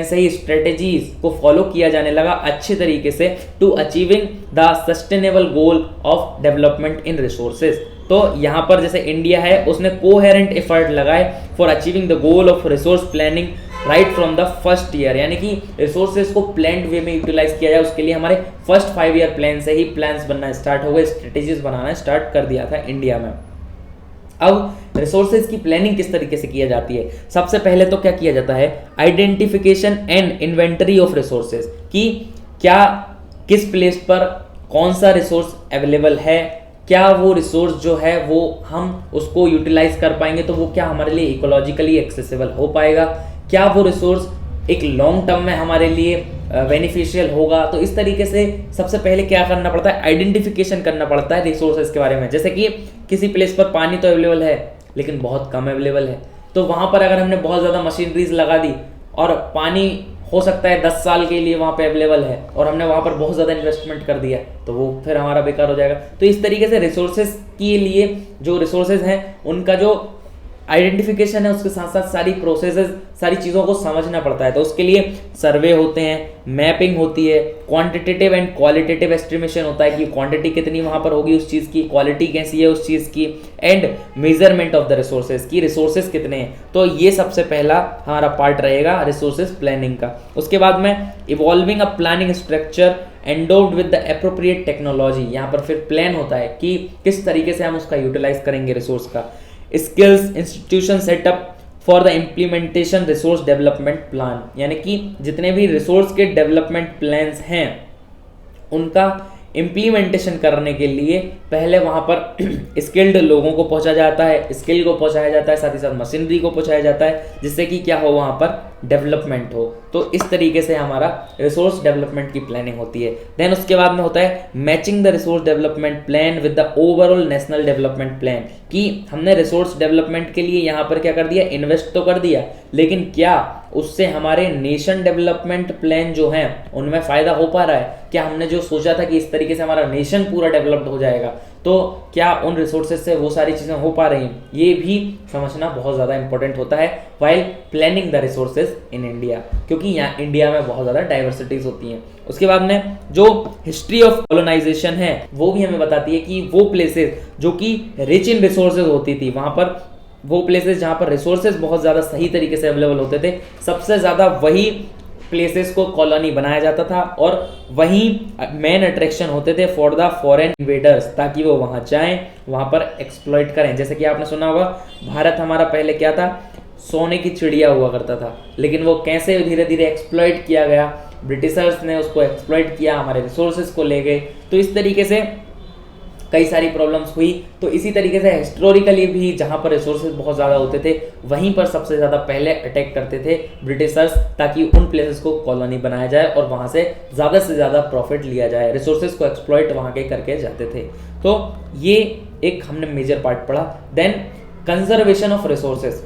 से ही स्ट्रेटेजीज को फॉलो किया जाने लगा अच्छे तरीके से to achieving the sustainable goal of development in resources. तो यहाँ पर जैसे इंडिया है उसने कोहेरेंट एफर्ट लगाए for achieving the goal of resource planning right from the first year, यानी कि रिसोर्सेज को प्लान्ड वे में यूटिलाइज किया जाए उसके लिए हमारे फर्स्ट 5 ईयर प्लान से ही प्लान्स बनना स्टार्ट हो गए, स्ट्रेटेजीज बनाना स्टार्ट कर दिया था इंडिया में। अब रिसोर्सेज की प्लानिंग किस तरीके से किया जाती है? सबसे पहले तो क्या किया जाता है, identification and inventory of resources, कि क्या किस प्लेस पर कौन सा रिसोर्स अवेलेबल है, क्या वो रिसोर्स जो है वो हम उसको यूटिलाइज कर पाएंगे, तो वो क्या हमारे लिए इकोलॉजिकली एक्सेसिबल हो पाएगा, क्या वो रिसोर्स एक लॉन्ग टर्म में हमारे लिए बेनिफिशियल होगा। तो इस तरीके से सबसे पहले क्या करना पड़ता है, आइडेंटिफिकेशन करना पड़ता है रिसोर्सेज के बारे में। जैसे कि किसी प्लेस पर पानी तो अवेलेबल है लेकिन बहुत कम अवेलेबल है, तो वहाँ पर अगर हमने बहुत ज़्यादा मशीनरीज लगा दी और पानी हो सकता है 10 साल के लिए वहाँ पे अवेलेबल है और हमने वहाँ पर बहुत ज़्यादा इन्वेस्टमेंट कर दिया तो वो फिर हमारा बेकार हो जाएगा। तो इस तरीके से रिसोर्सेज के लिए जो रिसोर्सेज हैं उनका जो आइडेंटिफिकेशन है उसके साथ साथ सारी प्रोसेसेस, सारी चीज़ों को समझना पड़ता है। तो उसके लिए सर्वे होते हैं, मैपिंग होती है, क्वांटिटेटिव एंड क्वालिटेटिव एस्टिमेशन होता है कि क्वांटिटी कितनी वहाँ पर होगी उस चीज़ की, क्वालिटी कैसी है उस चीज़ की, and measurement of the resources की रिसोर्सेज कितने हैं। तो ये सबसे पहला हमारा पार्ट रहेगा रिसोर्सेज प्लानिंग का। उसके बाद में evolving a planning structure endowed with the appropriate technology, यहाँ पर फिर प्लान होता है कि किस तरीके से हम उसका यूटिलाइज करेंगे रिसोर्स का। Skills institution setup for the implementation resource development plan, यानी कि जितने भी रिसोर्स के डेवलपमेंट प्लान्स हैं उनका इम्प्लीमेंटेशन करने के लिए पहले वहाँ पर स्किल्ड लोगों को पहुँचा जाता है, स्किल को पहुँचाया जाता है, साथ ही साथ मशीनरी को पहुँचाया जाता है, जिससे कि क्या हो, वहाँ पर डेवलपमेंट हो। तो इस तरीके से हमारा रिसोर्स डेवलपमेंट की प्लानिंग होती है। देन उसके बाद में होता है matching the resource development plan with the overall national development plan, कि हमने रिसोर्स डेवलपमेंट के लिए यहाँ पर क्या कर दिया, इन्वेस्ट तो कर दिया, लेकिन क्या उससे हमारे नेशन डेवलपमेंट प्लान जो हैं उनमें फायदा हो पा रहा है? क्या हमने जो सोचा था कि इस तरीके से हमारा नेशन पूरा डेवलप्ड हो जाएगा, तो क्या उन रिसोर्सेज से वो सारी चीज़ें हो पा रही हैं? ये भी समझना बहुत ज़्यादा इंपॉर्टेंट होता है while planning the resources in India, क्योंकि यहाँ इंडिया में बहुत ज़्यादा डाइवर्सिटीज होती हैं। उसके बाद में जो हिस्ट्री ऑफ कॉलोनाइजेशन है वो भी हमें बताती है कि वो प्लेसेस जो कि रिच इन रिसोर्सेज होती थी, वहाँ पर वो प्लेसेस जहाँ पर रिसोर्सेज बहुत ज़्यादा सही तरीके से अवेलेबल होते थे, सबसे ज़्यादा वही प्लेसेस को कॉलोनी बनाया जाता था और वहीं मेन अट्रैक्शन होते थे फॉर द फॉरेन इन्वेडर्स, ताकि वो वहाँ जाएं, वहाँ पर एक्सप्लॉइट करें। जैसे कि आपने सुना होगा भारत हमारा पहले क्या था, सोने की चिड़िया हुआ करता था, लेकिन वो कैसे धीरे धीरे एक्सप्लॉइट किया गया, ब्रिटिशर्स ने उसको एक्सप्लॉइट किया, हमारे रिसोर्सेज को ले गए, तो इस तरीके से कई सारी प्रॉब्लम्स हुई। तो इसी तरीके से हिस्टोरिकली भी जहाँ पर रिसोर्सेज बहुत ज़्यादा होते थे वहीं पर सबसे ज़्यादा पहले अटैक करते थे ब्रिटिशर्स, ताकि उन प्लेसेस को कॉलोनी बनाया जाए और वहाँ से ज़्यादा प्रॉफिट लिया जाए, रिसोर्सेज को एक्सप्लॉइट वहाँ के करके जाते थे। तो ये एक हमने मेजर पार्ट पढ़ा। Then conservation of resources.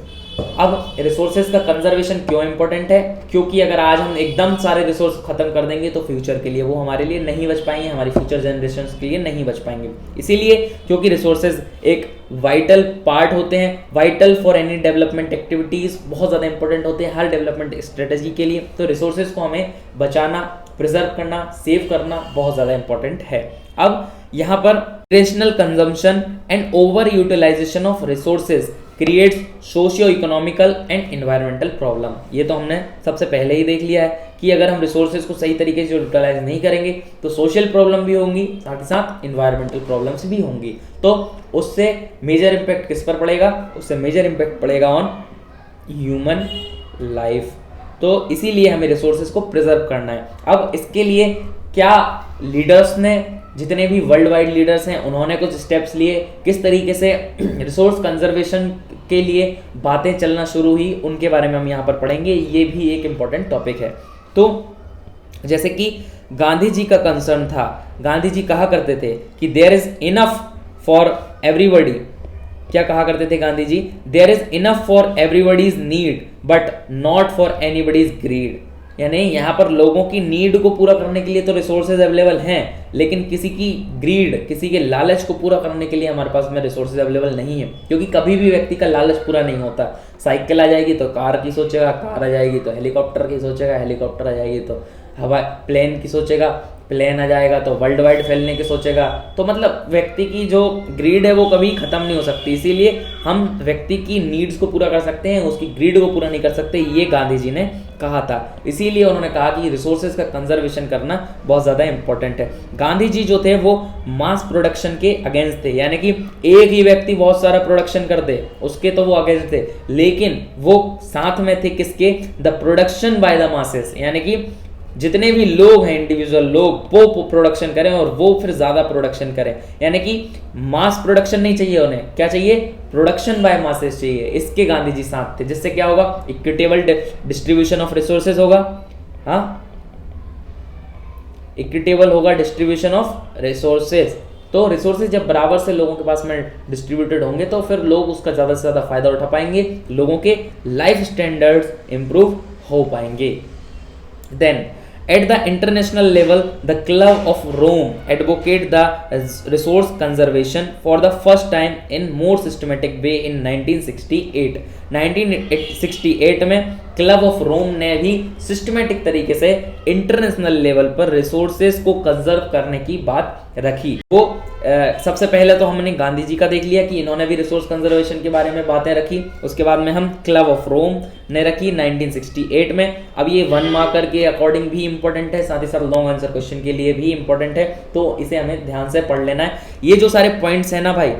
अब रिसोर्सेज का कंजर्वेशन क्यों इंपॉर्टेंट है? क्योंकि अगर आज हम एकदम सारे रिसोर्स खत्म कर देंगे तो फ्यूचर के लिए वो हमारे लिए नहीं बच पाएंगे, हमारी फ्यूचर जनरेशंस के लिए नहीं बच पाएंगे। इसीलिए क्योंकि रिसोर्सेज एक वाइटल पार्ट होते हैं, vital for any development activities, बहुत ज़्यादा इंपॉर्टेंट होते हैं हर डेवलपमेंट स्ट्रेटेजी के लिए। तो रिसोर्सेज को हमें बचाना, प्रिजर्व करना, सेव करना बहुत ज़्यादा इंपॉर्टेंट है। अब यहाँ पर rational consumption and over utilization of resources creates socio economical and environmental problem. ये तो हमने सबसे पहले ही देख लिया है कि अगर हम रिसोर्सेज को सही तरीके से यूटिलाइज नहीं करेंगे तो सोशल प्रॉब्लम भी होंगी, साथ ही साथ इन्वायरमेंटल प्रॉब्लम्स भी होंगी। तो उससे मेजर इम्पैक्ट किस पर पड़ेगा? उससे मेजर इम्पैक्ट पड़ेगा ऑन ह्यूमन लाइफ। तो इसीलिए हमें रिसोर्सेज को प्रिजर्व करना है। अब इसके लिए क्या लीडर्स ने, जितने भी वर्ल्ड वाइड लीडर्स हैं, उन्होंने कुछ स्टेप्स लिए, किस तरीके से रिसोर्स कंजर्वेशन के लिए बातें चलना शुरू हुई, उनके बारे में हम यहाँ पर पढ़ेंगे। ये भी एक इम्पॉर्टेंट टॉपिक है। तो जैसे कि गांधी जी का कंसर्न था, गांधी जी कहा करते थे कि there is enough for everybody. क्या कहा करते थे Gandhi ji? There is enough for everybody's need but not for anybody's greed. यानी यहाँ पर लोगों की नीड को पूरा करने के लिए तो रिसोर्सेज अवेलेबल हैं, लेकिन किसी की ग्रीड, किसी के लालच को पूरा करने के लिए हमारे पास में रिसोर्सेज अवेलेबल नहीं है। क्योंकि कभी भी व्यक्ति का लालच पूरा नहीं होता। साइकिल आ जाएगी तो कार की सोचेगा, कार आ जाएगी तो हेलीकॉप्टर की सोचेगा, हेलीकॉप्टर आ जाएगी तो हवा प्लेन की सोचेगा, प्लेन आ जाएगा तो वर्ल्ड वाइड फैलने की सोचेगा। तो मतलब व्यक्ति की जो ग्रीड है वो कभी खत्म नहीं हो सकती। इसीलिए हम व्यक्ति की नीड्स को पूरा कर सकते हैं, उसकी ग्रीड को पूरा नहीं कर सकते, ये गांधी जी ने कहा था। इसीलिए उन्होंने कहा कि रिसोर्सेज का कंजर्वेशन करना बहुत ज़्यादा इंपॉर्टेंट है। गांधी जी जो थे वो मास प्रोडक्शन के अगेंस्ट थे, यानी कि एक ही व्यक्ति बहुत सारा प्रोडक्शन कर दे उसके तो वो अगेंस्ट थे, लेकिन वो साथ में थे किसके? The production by the masses, यानी कि जितने भी लोग हैं, इंडिविजुअल लोग, वो प्रोडक्शन करें और वो फिर ज्यादा प्रोडक्शन करें। यानी कि मास प्रोडक्शन नहीं चाहिए उन्हें, क्या चाहिए? प्रोडक्शन बाय मासेस चाहिए। इसके गांधी जी साथ थे, जिससे क्या होगा? इक्विटेबल डिस्ट्रीब्यूशन ऑफ रिसोर्सेज होगा। हाँ, इक्विटेबल होगा डिस्ट्रीब्यूशन ऑफ रिसोर्सेज। तो रिसोर्सेज जब बराबर से लोगों के पास में डिस्ट्रीब्यूटेड होंगे तो फिर लोग उसका ज्यादा से ज्यादा फायदा उठा पाएंगे, लोगों के लाइफ स्टैंडर्ड्स इंप्रूव हो पाएंगे। Then, at the international level, the Club of Rome advocate the resource conservation for the first time in more systematic way in 1968. 1968 में क्लब ऑफ रोम ने भी सिस्टमेटिक तरीके से इंटरनेशनल लेवल पर resources को conserve करने की बात रखी। वो सबसे पहले तो हमने गांधी जी का देख लिया कि इन्होंने भी रिसोर्स कंजर्वेशन के बारे में बातें रखी। उसके बाद में हम क्लब ऑफ रोम ने रखी 1968 में। अब ये 1 मार्कर के अकॉर्डिंग भी इंपॉर्टेंट है, साथ ही साथ लॉन्ग आंसर क्वेश्चन के लिए भी इंपॉर्टेंट है, तो इसे हमें ध्यान से पढ़ लेना है। ये जो सारे पॉइंट्स है ना भाई,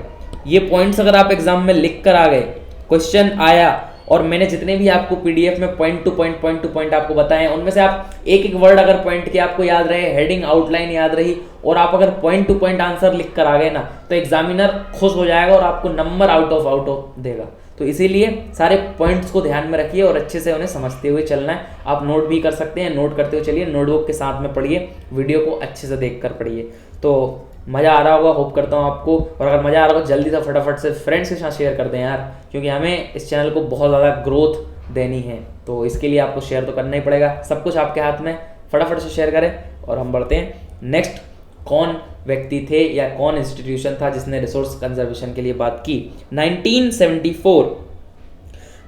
ये पॉइंट्स अगर आप एग्जाम में लिख कर आ गए, क्वेश्चन आया और मैंने जितने भी आपको पीडीएफ में पॉइंट टू पॉइंट आपको बताए उनमें से आप एक एक वर्ड अगर पॉइंट के आपको याद रहे, हेडिंग आउटलाइन याद रही और आप अगर पॉइंट टू पॉइंट आंसर लिख कर आ गए ना तो एग्जामिनर खुश हो जाएगा और आपको नंबर आउट ऑफ देगा। तो इसीलिए सारे पॉइंट्स को ध्यान में रखिए और अच्छे से उन्हें समझते हुए चलना है। आप नोट भी कर सकते हैं, नोट करते हुए चलिए, नोटबुक के साथ में पढ़िए, वीडियो को अच्छे से देख कर पढ़िए। तो मज़ा आ रहा होगा, होप करता हूँ आपको, और अगर मज़ा आ रहा होगा जल्दी से फटाफट से फ्रेंड्स के साथ शेयर कर दें यार, क्योंकि हमें इस चैनल को बहुत ज़्यादा ग्रोथ देनी है। तो इसके लिए आपको शेयर तो करना ही पड़ेगा, सब कुछ आपके हाथ में, फटाफट से शेयर करें। और हम बढ़ते हैं नेक्स्ट, कौन व्यक्ति थे या कौन इंस्टीट्यूशन था जिसने रिसोर्स कंजर्वेशन के लिए बात की। 1974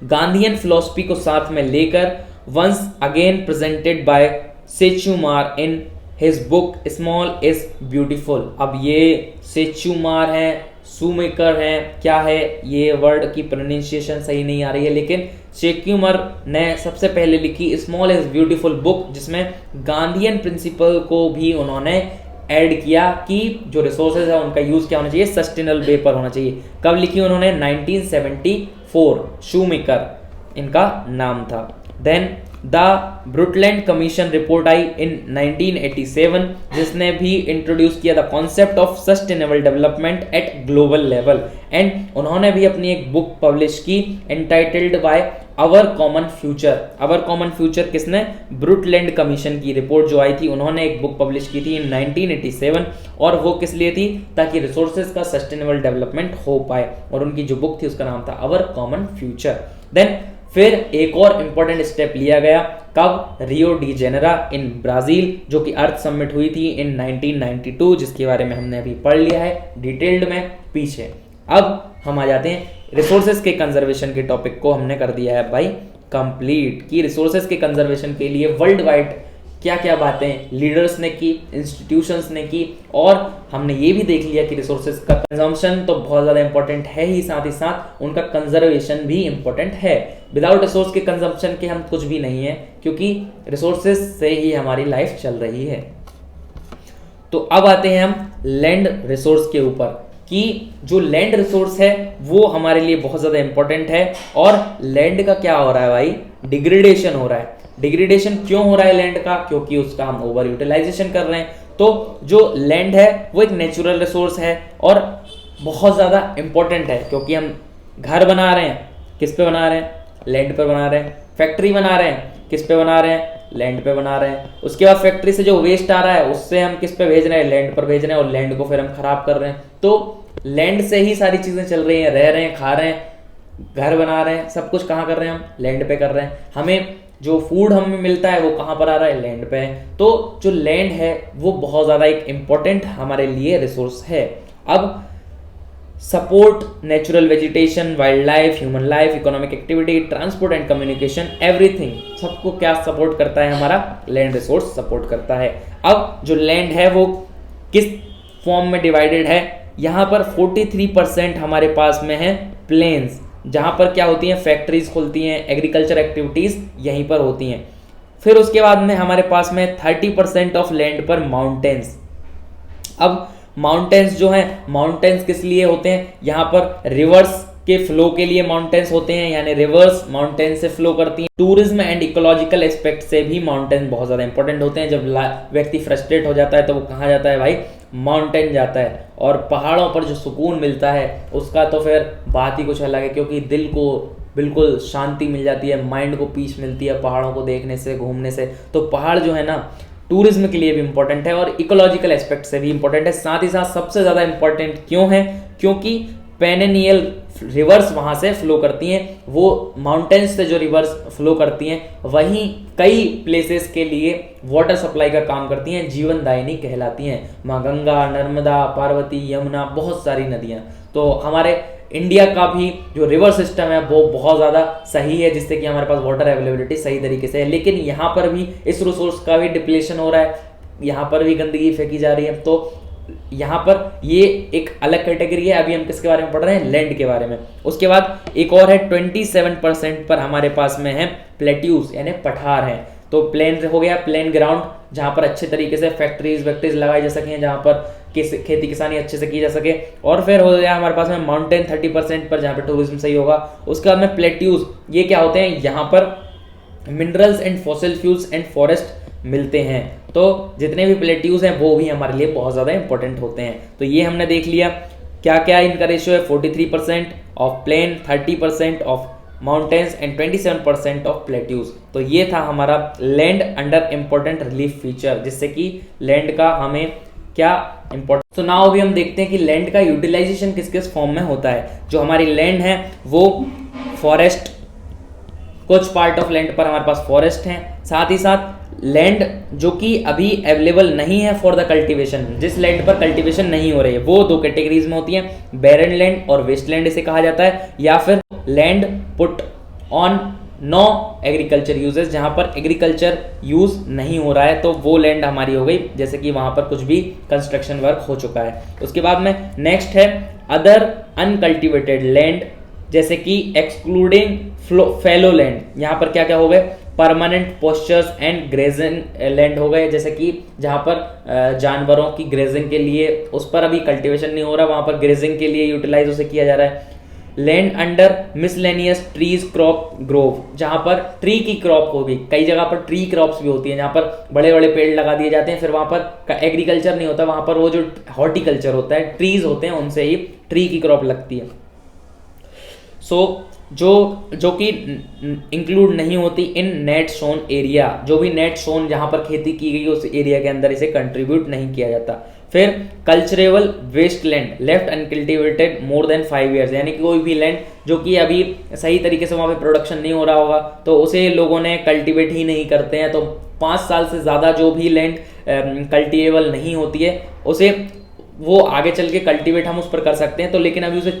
गांधीयन फिलॉसफी को साथ में लेकर once again presented by Schumacher in his book small is beautiful. अब ये सेचुमार हैं, सुमेकर हैं, क्या है ये वर्ड की प्रोनाउंसिएशन सही नहीं आ रही है, लेकिन सेक्यूमर ने सबसे पहले लिखी स्मॉल इज ब्यूटीफुल बुक, जिसमें गांधीयन प्रिंसिपल को भी उन्होंने ऐड किया कि जो रिसोर्सेज है उनका यूज क्या होना चाहिए, सस्टेनेबल वे पर होना चाहिए। कब लिखी उन्होंने? 1974, शूमेकर इनका नाम था। Then the Brundtland commission report आई इन 1987, जिसने भी इंट्रोड्यूस किया the concept of sustainable development at global level, and उन्होंने भी अपनी एक बुक पब्लिश की entitled by our common future. Our common future किसने? ब्रुटलैंड कमीशन की रिपोर्ट जो आई थी, उन्होंने एक बुक पब्लिश की थी इन 1987, और वो किस लिए थी? ताकि रिसोर्सेज का सस्टेनेबल डेवलपमेंट हो पाए, और उनकी जो बुक थी उसका नाम था आवर कॉमन फ्यूचर। देन फिर एक और इंपॉर्टेंट स्टेप लिया गया, कब? रियो डी जेनेरो इन ब्राजील, जो कि अर्थ समिट हुई थी इन 1992, जिसके बारे में हमने अभी पढ़ लिया है डिटेल्ड में पीछे। अब हम आ जाते हैं रिसोर्सेज के कंजर्वेशन के टॉपिक को हमने कर दिया है भाई कंप्लीट, कि रिसोर्सेज के कंजर्वेशन के लिए वर्ल्ड वाइड क्या क्या बातें लीडर्स ने की, इंस्टीट्यूशंस ने की, और हमने ये भी देख लिया कि रिसोर्सेज का कंजम्पशन तो बहुत ज़्यादा इंपॉर्टेंट है ही, साथ ही साथ उनका कंजर्वेशन भी इंपॉर्टेंट है। विदाउट रिसोर्स के कंजम्पशन के हम कुछ भी नहीं है, क्योंकि रिसोर्सेज से ही हमारी लाइफ चल रही है। तो अब आते हैं हम लैंड रिसोर्स के ऊपर, कि जो लैंड रिसोर्स है वो हमारे लिए बहुत ज़्यादा इंपॉर्टेंट है, और लैंड का क्या हो रहा है भाई? डिग्रेडेशन हो रहा है। डिग्रेडेशन क्यों हो रहा है लैंड का? क्योंकि उसका हम ओवर यूटिलाइजेशन कर रहे हैं। तो जो लैंड है वो एक नेचुरल रिसोर्स है और बहुत ज़्यादा इंपॉर्टेंट है, क्योंकि हम घर बना रहे हैं, किस पे बना रहे हैं? लैंड पर बना रहे हैं। फैक्ट्री बना रहे हैं, किस पे बना रहे हैं? लैंड पे बना रहे हैं। उसके बाद फैक्ट्री से जो वेस्ट आ रहा है उससे हम किस पे भेज रहे हैं? लैंड पर भेज रहे हैं, और लैंड को फिर हम खराब कर रहे हैं। तो लैंड से ही सारी चीज़ें चल रही हैं, रह रहे हैं, खा रहे हैं, घर बना रहे हैं, सब कुछ कहाँ कर रहे हैं? हम लैंड पे कर रहे हैं। हमें जो फूड हमें मिलता है वो कहाँ पर आ रहा है? लैंड पे है। तो जो लैंड है वो बहुत ज़्यादा एक इम्पॉर्टेंट हमारे लिए रिसोर्स है। अब support natural vegetation, wild life, human life, economic activity, transport and communication, everything, सबको क्या सपोर्ट करता है? हमारा लैंड रिसोर्स सपोर्ट करता है। अब जो लैंड है वो किस फॉर्म में डिवाइडेड है? यहाँ पर 43% हमारे पास में है प्लेन्स, जहाँ पर क्या होती हैं? फैक्ट्रीज खुलती हैं, एग्रीकल्चर एक्टिविटीज़ यहीं पर होती हैं। फिर उसके बाद में हमारे पास में 30% ऑफ लैंड पर माउंटेन्स। अब माउंटेन्स जो हैं, माउंटेन्स किस लिए होते हैं? यहाँ पर रिवर्स के फ्लो के लिए माउंटेन्स होते हैं, यानी रिवर्स माउंटेन से फ्लो करती हैं। टूरिज्म एंड इकोलॉजिकल एस्पेक्ट से भी माउंटेन बहुत ज़्यादा इंपॉर्टेंट होते हैं। जब व्यक्ति फ्रस्ट्रेट हो जाता है तो वो कहाँ जाता है भाई? माउंटेन जाता है। और पहाड़ों पर जो सुकून मिलता है उसका तो फिर बात ही कुछ अलग है, क्योंकि दिल को बिल्कुल शांति मिल जाती है, माइंड को पीस मिलती है पहाड़ों को देखने से, घूमने से। तो पहाड़ जो है ना टूरिज्म के लिए भी इंपॉर्टेंट है और इकोलॉजिकल एस्पेक्ट से भी इंपॉर्टेंट है। साथ ही साथ सबसे ज़्यादा इंपॉर्टेंट क्यों है? क्योंकि पेरेनियल रिवर्स वहाँ से फ्लो करती हैं, वो माउंटेन्स से जो रिवर्स फ्लो करती हैं वहीं कई प्लेसेस के लिए वाटर सप्लाई का काम करती हैं, जीवनदायिनी कहलाती हैं। माँ गंगा, नर्मदा, पार्वती, यमुना, बहुत सारी नदियाँ। तो हमारे इंडिया का भी जो रिवर सिस्टम है वो बहुत ज़्यादा सही है, जिससे कि हमारे पास वाटर अवेलेबिलिटी सही तरीके से है। लेकिन यहाँ पर भी इस रिसोर्स का भी डिप्लेशन हो रहा है, यहाँ पर भी गंदगी फेंकी जा रही है। तो यहाँ पर ये एक अलग कैटेगरी है। अभी हम किसके बारे में पढ़ रहे हैं? लैंड के बारे में। उसके बाद एक और है 27% पर हमारे पास में है प्लेट्यूज, यानी पठार हैं। तो प्लेन हो गया, प्लेन ग्राउंड जहाँ पर अच्छे तरीके से फैक्ट्रीज वैक्ट्रीज लगाई जा सकें, जहाँ पर खेती किसानी अच्छे से की जा सके। और फिर हो गया हमारे पास में माउंटेन 30% पर, जहाँ पर टूरिज्म सही होगा। उसके बाद में प्लेट्यूज, ये क्या होते हैं, यहाँ पर minerals and fossil fuels and forest मिलते हैं। तो जितने भी प्लेट्यूज हैं वो भी हमारे लिए बहुत ज़्यादा इंपॉर्टेंट होते हैं। तो ये हमने देख लिया क्या क्या इनका रेशियो है, 43% of plain, 30% of mountains and 27% of plateaus. तो ये था हमारा land under important relief feature, जिससे कि लैंड का हमें क्या इंपॉर्टेंट। तो नाउ अभी हम देखते हैं कि लैंड का यूटिलाइजेशन किस किस फॉर्म में होता है। जो हमारी लैंड है वो फॉरेस्ट, कुछ पार्ट ऑफ लैंड पर हमारे पास फॉरेस्ट हैं, साथ ही साथ लैंड जो कि अभी अवेलेबल नहीं है फॉर द कल्टीवेशन, जिस लैंड पर कल्टीवेशन नहीं हो रही है, वो दो कैटेगरीज में होती है, बैरन लैंड और वेस्ट लैंड इसे कहा जाता है, या फिर land put on no agriculture uses, जहां पर एग्रीकल्चर यूज नहीं हो रहा है, तो वो लैंड हमारी हो गई, जैसे कि वहां पर कुछ भी कंस्ट्रक्शन वर्क हो चुका है। उसके बाद में नेक्स्ट है अदर अनकल्टिवेटेड लैंड, जैसे कि एक्सक्लूडिंग फैलो लैंड, यहाँ पर क्या क्या हो गए, permanent postures and grazing land हो गए, जैसे कि जहाँ पर जानवरों की ग्रेजिंग के लिए, उस पर अभी कल्टीवेशन नहीं हो रहा, वहाँ पर ग्रेजिंग के लिए यूटिलाइज उसे किया जा रहा है। Land under miscellaneous trees crop Grove, जहाँ पर ट्री की क्रॉप होगी, कई जगह पर ट्री क्रॉप्स भी होती है, जहाँ पर बड़े बड़े पेड़ लगा दिए जाते हैं, फिर वहाँ पर एग्रीकल्चर नहीं होता, वहाँ पर वो जो हॉर्टिकल्चर होता है, ट्रीज होते हैं, उनसे ही ट्री की क्रॉप लगती है। जो कि इंक्लूड नहीं होती इन नेट सोन एरिया, जो भी नेट सोन जहां पर खेती की गई उस एरिया के अंदर इसे कंट्रीब्यूट नहीं किया जाता। फिर culturable waste land left uncultivated more than 5 years, यानी कि कोई भी लैंड जो कि अभी सही तरीके से वहां पे प्रोडक्शन नहीं हो रहा होगा, तो उसे लोगों ने कल्टीवेट ही नहीं करते हैं, तो 5 साल से ज़्यादा जो भी लैंड कल्टीवेबल नहीं होती है, उसे वो आगे चल के कल्टीवेट हम उस पर कर सकते हैं, तो लेकिन अभी उसे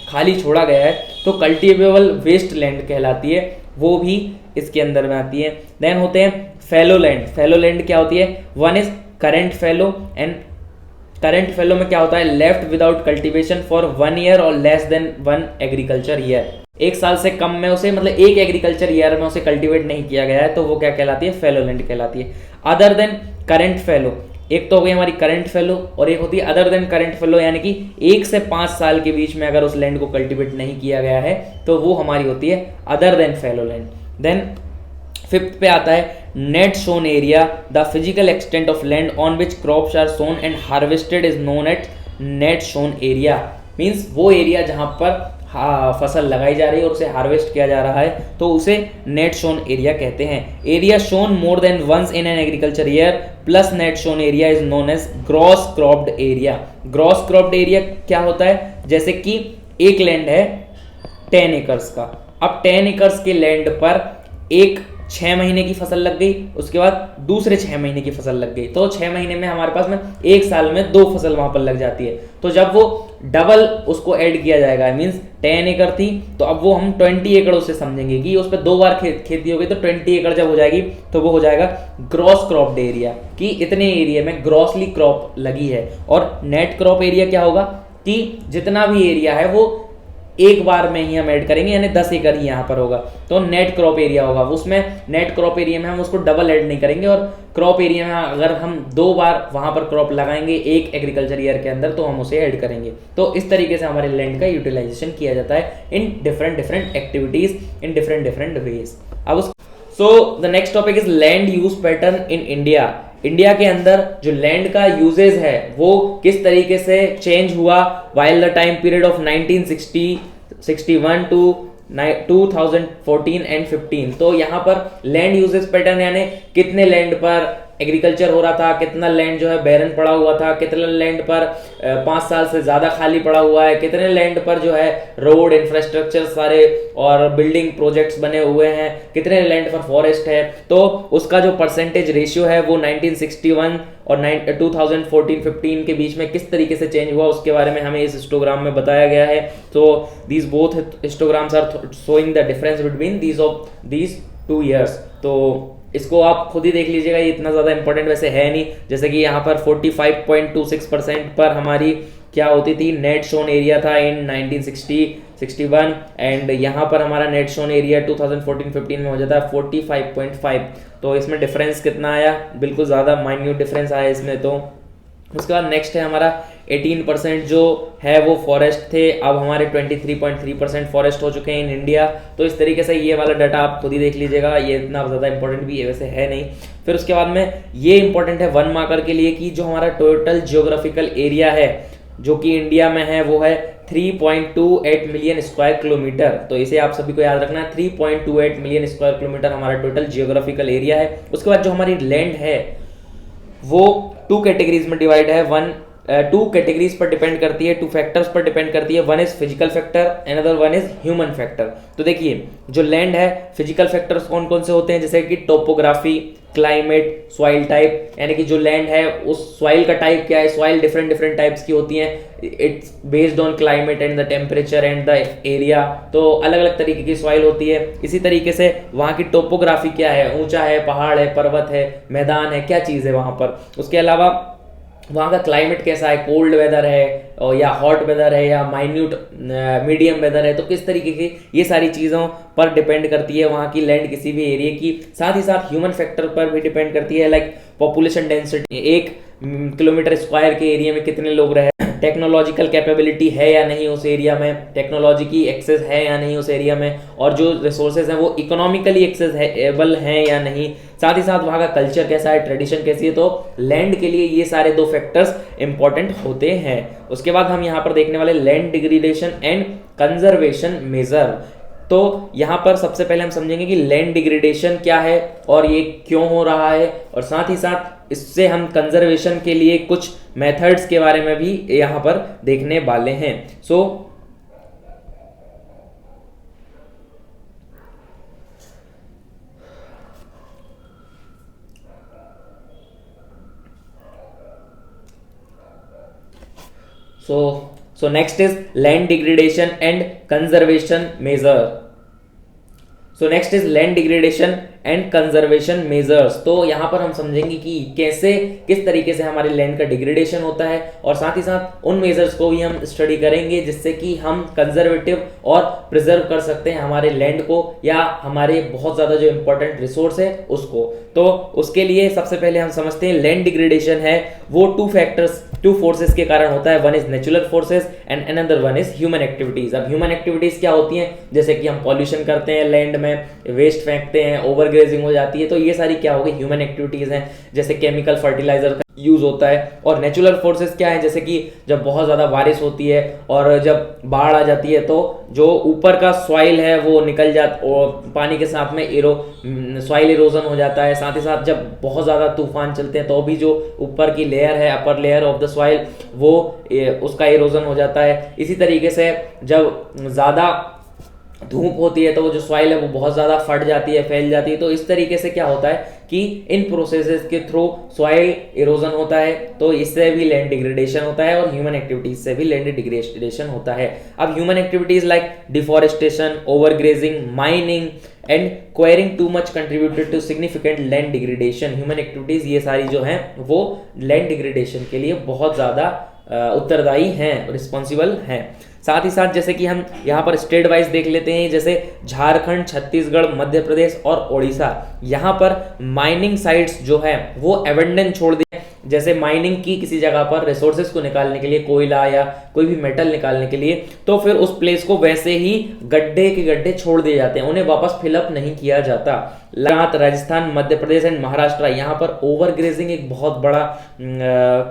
खाली छोड़ा गया है, तो कल्टीवेबल वेस्ट लैंड कहलाती है, वो भी इसके अंदर में आती है। देन होते हैं फैलो लैंड। फैलो लैंड क्या होती है, one is current fallow, and current fallow में क्या होता है, left without cultivation for 1 year और लेस देन 1 एग्रीकल्चर ईयर, 1 साल से कम में उसे, मतलब 1 एग्रीकल्चर ईयर में उसे कल्टीवेट नहीं किया गया है, तो वो क्या कहलाती है, फैलो लैंड कहलाती है। अदर देन करेंट फैलो, एक तो हो गई हमारी करंट फैलो और एक होती है अदर देन करंट फैलो, यानी कि 1 से 5 साल के बीच में अगर उस लैंड को कल्टीवेट नहीं किया गया है तो वो हमारी होती है other than fallow land. Then 5th पे आता है net sown area, the physical extent of land on which crops are sown and harvested is known at net sown area. Means वो एरिया जहां पर फसल लगाई जा रही है और उसे हार्वेस्ट किया जा रहा है, तो उसे नेट शोन एरिया कहते हैं। Area sown more than once in an agriculture year plus net sown area is known as gross cropped area. Gross cropped area क्या होता है, जैसे कि एक लैंड है 10 एकर्स का, अब 10 एकर्स के लैंड पर एक 6 महीने की फसल लग गई, उसके बाद दूसरे 6 महीने की फसल लग गई, तो 6 महीने में हमारे पास में 1 साल में 2 फसल वहां पर लग जाती है। तो जब वो डबल उसको ऐड किया जाएगा, मींस 10 एकड़ थी तो अब वो हम 20 एकड़ उससे समझेंगे कि उस पर 2 बार खेती हो गई, तो 20 एकड़ जब हो जाएगी तो वो हो जाएगा ग्रॉस क्रॉप्ड एरिया, कि इतने एरिया में ग्रॉसली क्रॉप लगी है। और नेट क्रॉप एरिया क्या होगा कि जितना भी एरिया है वो एक बार में ही हम ऐड करेंगे, यानी 10 एकड़ ही यहाँ पर होगा, तो नेट क्रॉप एरिया होगा। उसमें नेट क्रॉप एरिया में हम उसको डबल ऐड नहीं करेंगे, और क्रॉप एरिया में अगर हम 2 बार वहां पर क्रॉप लगाएंगे एक एग्रीकल्चर ईयर के अंदर, तो हम उसे ऐड करेंगे। तो इस तरीके से हमारे लैंड का यूटिलाइजेशन किया जाता है in different activities in different ways. अब so the next topic is land use pattern in India. India के अंदर जो लैंड का यूजेज है वो किस तरीके से चेंज हुआ while the time period of 1961 to 2014 and 15। तो यहाँ पर लैंड यूजेज पैटर्न यानी कितने लैंड पर एग्रीकल्चर हो रहा था, कितना लैंड जो है बैरन पड़ा हुआ था, कितने लैंड पर 5 साल से ज्यादा खाली पड़ा हुआ है, कितने लैंड पर जो है रोड इंफ्रास्ट्रक्चर सारे और बिल्डिंग प्रोजेक्ट्स बने हुए हैं, कितने लैंड पर फॉरेस्ट है। तो उसका जो परसेंटेज रेशियो है वो 1961 और 2014-15 के बीच में किस तरीके से चेंज हुआ उसके बारे में हमें इस हिस्टोग्राम में बताया गया है। तो these both histograms are showing the difference between these 2 years. तो इसको आप खुद ही देख लीजिएगा, ये इतना ज़्यादा इंपॉर्टेंट वैसे है नहीं। जैसे कि यहाँ पर 45.26% पर हमारी क्या होती थी, नेट शोन एरिया था इन 1960-61, एंड यहाँ पर हमारा नेट शोन एरिया 2014-15 में हो जाता है 45.5। तो इसमें डिफरेंस कितना आया, बिल्कुल ज़्यादा माइन्यूट डिफरेंस आया इसमें। तो उसके बाद नेक्स्ट है हमारा 18% जो है वो फॉरेस्ट थे, अब हमारे 23.3% फॉरेस्ट हो चुके हैं इन इंडिया। तो इस तरीके से ये वाला डाटा आप खुद ही देख लीजिएगा, ये इतना ज़्यादा इंपॉर्टेंट भी है वैसे है नहीं। फिर उसके बाद में ये इंपॉर्टेंट है 1 मार्कर के लिए कि जो हमारा टोटल जियोग्राफिकल एरिया है जो कि इंडिया में है वो है 3.28 मिलियन स्क्वायर किलोमीटर। तो इसे आप सभी को याद रखना है, 3.28 मिलियन स्क्वायर किलोमीटर हमारा टोटल जियोग्राफिकल एरिया है। उसके बाद जो हमारी लैंड है वो 2 कैटेगरीज में डिवाइड है। 2 कैटेगरीज पर डिपेंड करती है, 2 फैक्टर्स पर डिपेंड करती है। One is physical factor, another one is human factor. तो देखिए जो लैंड है, फिजिकल फैक्टर्स कौन कौन से होते हैं, जैसे कि टोपोग्राफी, क्लाइमेट, सॉइल टाइप, यानी कि जो लैंड है उस सॉइल का टाइप क्या है। सॉइल डिफरेंट डिफरेंट टाइप्स की होती हैं, it's based on climate and the temperature and the area. तो अलग अलग तरीके की सॉइल होती है। इसी तरीके से वहाँ की टोपोग्राफी क्या है, ऊंचा है, पहाड़ है, पर्वत है, मैदान है, क्या चीज़ है वहाँ पर। उसके अलावा वहाँ का क्लाइमेट कैसा है, कोल्ड वेदर है या हॉट वेदर है या माइन्यूट मीडियम वेदर है। तो किस तरीके की ये सारी चीज़ों पर डिपेंड करती है वहाँ की लैंड किसी भी एरिया की। साथ ही साथ ह्यूमन फैक्टर पर भी डिपेंड करती है, like population density, 1 kilometre square के एरिया में कितने लोग रहे, टेक्नोलॉजिकल कैपेबिलिटी है या नहीं उस एरिया में, टेक्नोलॉजी की एक्सेस है या नहीं उस एरिया में, और जो रिसोर्सेज हैं वो इकोनॉमिकली एक्सेसिबल हैं या नहीं। साथ ही साथ वहाँ का कल्चर कैसा है, ट्रेडिशन कैसी है। तो लैंड के लिए ये सारे 2 फैक्टर्स इंपॉर्टेंट होते हैं। उसके बाद हम यहाँ पर देखने वाले land degradation and conservation measure. तो यहाँ पर सबसे पहले हम समझेंगे कि लैंड डिग्रेडेशन क्या है और ये क्यों हो रहा है, और साथ ही साथ इससे हम कंजर्वेशन के लिए कुछ मेथड्स के बारे में भी यहाँ पर देखने वाले हैं। So next is land degradation and conservation measure. So next is land degradation and conservation measures. तो यहाँ पर हम समझेंगे कि कैसे किस तरीके से हमारे लैंड का डिग्रेडेशन होता है, और साथ ही साथ उन मेजर्स को भी हम स्टडी करेंगे जिससे कि हम कंजर्वेटिव और प्रिजर्व कर सकते हैं हमारे लैंड को या हमारे बहुत ज़्यादा जो इंपॉर्टेंट रिसोर्स है उसको। तो उसके लिए सबसे पहले हम समझते हैं लैंड डिग्रेडेशन है वो 2 फोर्सेस के कारण होता है। One is natural forces and another one is human activities. अब ह्यूमन एक्टिविटीज क्या होती हैं, जैसे कि हम पॉल्यूशन करते हैं लैंड में, वेस्ट फेंकते हैं, ओवर ग्रेजिंग हो जाती है। तो ये सारी क्या हो गई, ह्यूमन एक्टिविटीज हैं, जैसे केमिकल फर्टिलाइजर का यूज होता है। और नेचुरल फोर्सेस क्या है, जैसे कि जब बहुत ज़्यादा बारिश होती है और जब बाढ़ आ जाती है तो जो ऊपर का सॉइल है वो निकल जाता और पानी के साथ में सॉइल इरोजन हो जाता है। साथ ही साथ जब बहुत ज़्यादा तूफान चलते हैं तो भी जो ऊपर की लेयर है, upper layer of the soil, वो उसका इरोजन हो जाता है। इसी तरीके से जब ज़्यादा धूप होती है तो वो जो सॉइल है वो बहुत ज़्यादा फट जाती है, फैल जाती है। तो इस तरीके से क्या होता है कि इन प्रोसेसेस के थ्रू सॉइल इरोजन होता है, तो इससे भी लैंड डिग्रेडेशन होता है, और ह्यूमन एक्टिविटीज से भी लैंड डिग्रेडेशन होता है। अब human activities like deforestation, overgrazing, mining and quarrying too much contributed to significant land degradation. Human activities ये सारी जो हैं वो लैंड डिग्रेडेशन के लिए बहुत ज़्यादा उत्तरदायी हैं, रिस्पॉन्सिबल हैं। साथ ही साथ जैसे कि हम यहाँ पर स्टेट वाइज देख लेते हैं, जैसे झारखंड, छत्तीसगढ़, मध्य प्रदेश और ओडिशा, यहाँ पर माइनिंग साइट्स जो है वो एबंडन छोड़ दिए। जैसे माइनिंग की किसी जगह पर रिसोर्सेज को निकालने के लिए, कोयला या कोई भी मेटल निकालने के लिए, तो फिर उस प्लेस को वैसे ही गड्ढे के गड्ढे छोड़ दिए जाते हैं, उन्हें वापस फिलअप नहीं किया जाता। राजस्थान, मध्य प्रदेश एंड महाराष्ट्र, यहाँ पर ओवर ग्रेजिंग एक बहुत बड़ा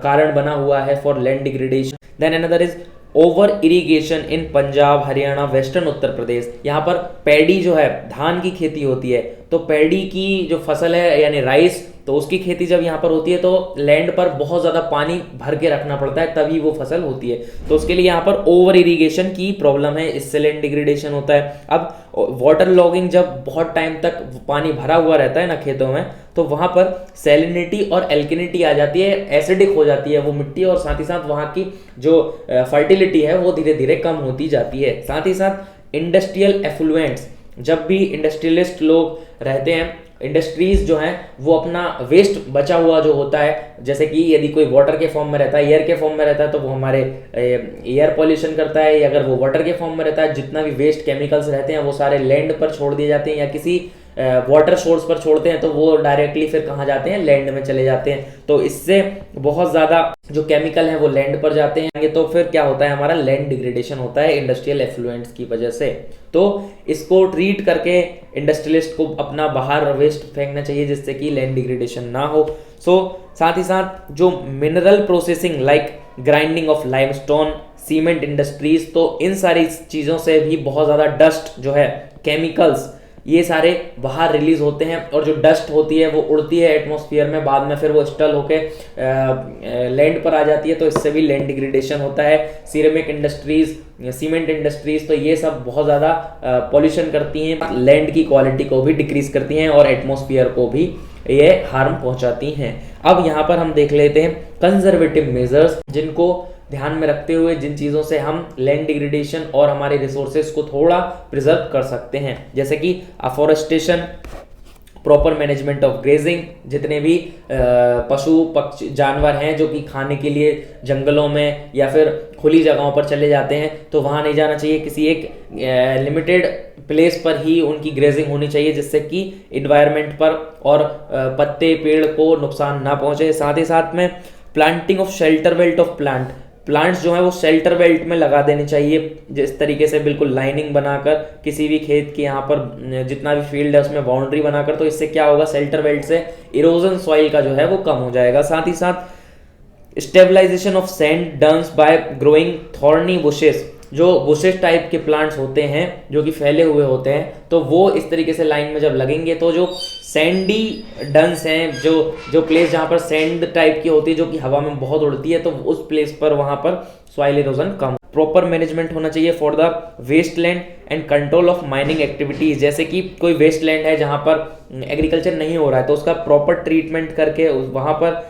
कारण बना हुआ है for land degradation. Then another is over irrigation in Punjab, Haryana, western Uttar Pradesh. यहाँ पर पैडी जो है, धान की खेती होती है, तो पैडी की जो फसल है यानी राइस, तो उसकी खेती जब यहाँ पर होती है तो लैंड पर बहुत ज़्यादा पानी भर के रखना पड़ता है तभी वो फसल होती है। तो उसके लिए यहाँ पर ओवर इरिगेशन की प्रॉब्लम है, इससे लैंड डिग्रेडेशन होता है। अब वाटर लॉगिंग, जब बहुत टाइम तक पानी भरा हुआ रहता है ना खेतों में, तो वहाँ पर सैलिनिटी और एल्किनिटी आ जाती है, एसिडिक हो जाती है वो मिट्टी, और साथ ही साथ वहाँ की जो फर्टिलिटी है वो धीरे धीरे कम होती जाती है। साथ ही साथ इंडस्ट्रियल एफ्लुएंट्स, जब भी इंडस्ट्रियलिस्ट लोग रहते हैं, इंडस्ट्रीज जो हैं वो अपना वेस्ट बचा हुआ जो होता है, जैसे कि यदि कोई वाटर के फॉर्म में रहता है, एयर के फॉर्म में रहता है, तो वो हमारे एयर पॉल्यूशन करता है। अगर वो वाटर के फॉर्म में रहता है, जितना भी वेस्ट केमिकल्स रहते हैं वो सारे लैंड पर छोड़ दिए जाते हैं या किसी वाटर सोर्स पर छोड़ते हैं तो वो डायरेक्टली फिर कहाँ जाते हैं, लैंड में चले जाते हैं। तो इससे बहुत ज़्यादा जो केमिकल हैं वो लैंड पर जाते हैं, तो फिर क्या होता है, हमारा लैंड डिग्रेडेशन होता है इंडस्ट्रियल एफ्लुएंट्स की वजह से। तो इसको ट्रीट करके इंडस्ट्रियलिस्ट को अपना बाहर वेस्ट फेंकना चाहिए जिससे कि लैंड डिग्रेडेशन ना हो। साथ ही साथ जो mineral processing like grinding of limestone, cement industries, तो इन सारी चीज़ों से भी बहुत ज़्यादा डस्ट जो है, केमिकल्स, ये सारे बाहर रिलीज होते हैं, और जो डस्ट होती है वो उड़ती है एटमॉस्फेयर में, बाद में फिर वो स्टल होके लैंड पर आ जाती है, तो इससे भी लैंड डिग्रेडेशन होता है। सिरेमिक इंडस्ट्रीज, सीमेंट इंडस्ट्रीज, तो ये सब बहुत ज़्यादा पॉल्यूशन करती हैं, लैंड की क्वालिटी को भी डिक्रीज करती हैं और एटमॉस्फेयर को भी ये हार्म पहुंचाती हैं। अब यहाँ पर हम देख लेते हैं कंजर्वेटिव मेजर्स, जिनको ध्यान में रखते हुए जिन चीज़ों से हम लैंड डिग्रेडेशन और हमारे रिसोर्सेज को थोड़ा प्रिजर्व कर सकते हैं, जैसे कि afforestation, proper management of grazing, जितने भी पशु पक्षी जानवर हैं जो कि खाने के लिए जंगलों में या फिर खुली जगहों पर चले जाते हैं, तो वहाँ नहीं जाना चाहिए, किसी एक लिमिटेड प्लेस पर ही उनकी ग्रेजिंग होनी चाहिए जिससे कि इन्वायरमेंट पर और पत्ते पेड़ को नुकसान ना पहुँचे। साथ ही साथ में planting of shelter belt of plants जो है वो शेल्टर बेल्ट में लगा देने चाहिए, जिस तरीके से बिल्कुल लाइनिंग बनाकर किसी भी खेत के यहाँ पर जितना भी फील्ड है उसमें बाउंड्री बनाकर, तो इससे क्या होगा, शेल्टर बेल्ट से इरोजन सॉइल का जो है वो कम हो जाएगा। साथ ही साथ stabilisation of sand dunes by growing thorny bushes, जो बुशेस टाइप के प्लांट्स होते हैं जो कि फैले हुए होते हैं, तो वो इस तरीके से लाइन में जब लगेंगे तो जो सैंडी डंस हैं, जो प्लेस जहाँ पर सैंड टाइप की होती है जो कि हवा में बहुत उड़ती है, तो उस प्लेस पर वहाँ पर सॉइल इरोजन कम। प्रॉपर मैनेजमेंट होना चाहिए for the waste land and control of mining activities, जैसे कि कोई वेस्ट लैंड है जहाँ पर एग्रीकल्चर नहीं हो रहा है तो उसका प्रॉपर ट्रीटमेंट करके वहाँ पर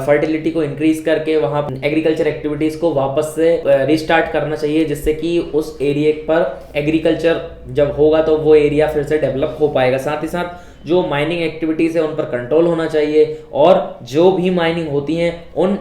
फर्टिलिटी को इंक्रीज करके वहाँ एग्रीकल्चर एक्टिविटीज को वापस से रिस्टार्ट करना चाहिए, जिससे कि उस एरिया पर एग्रीकल्चर जब होगा तो वो एरिया फिर से डेवलप हो पाएगा। साथ ही साथ जो माइनिंग एक्टिविटीज है उन पर कंट्रोल होना चाहिए, और जो भी माइनिंग होती हैं उन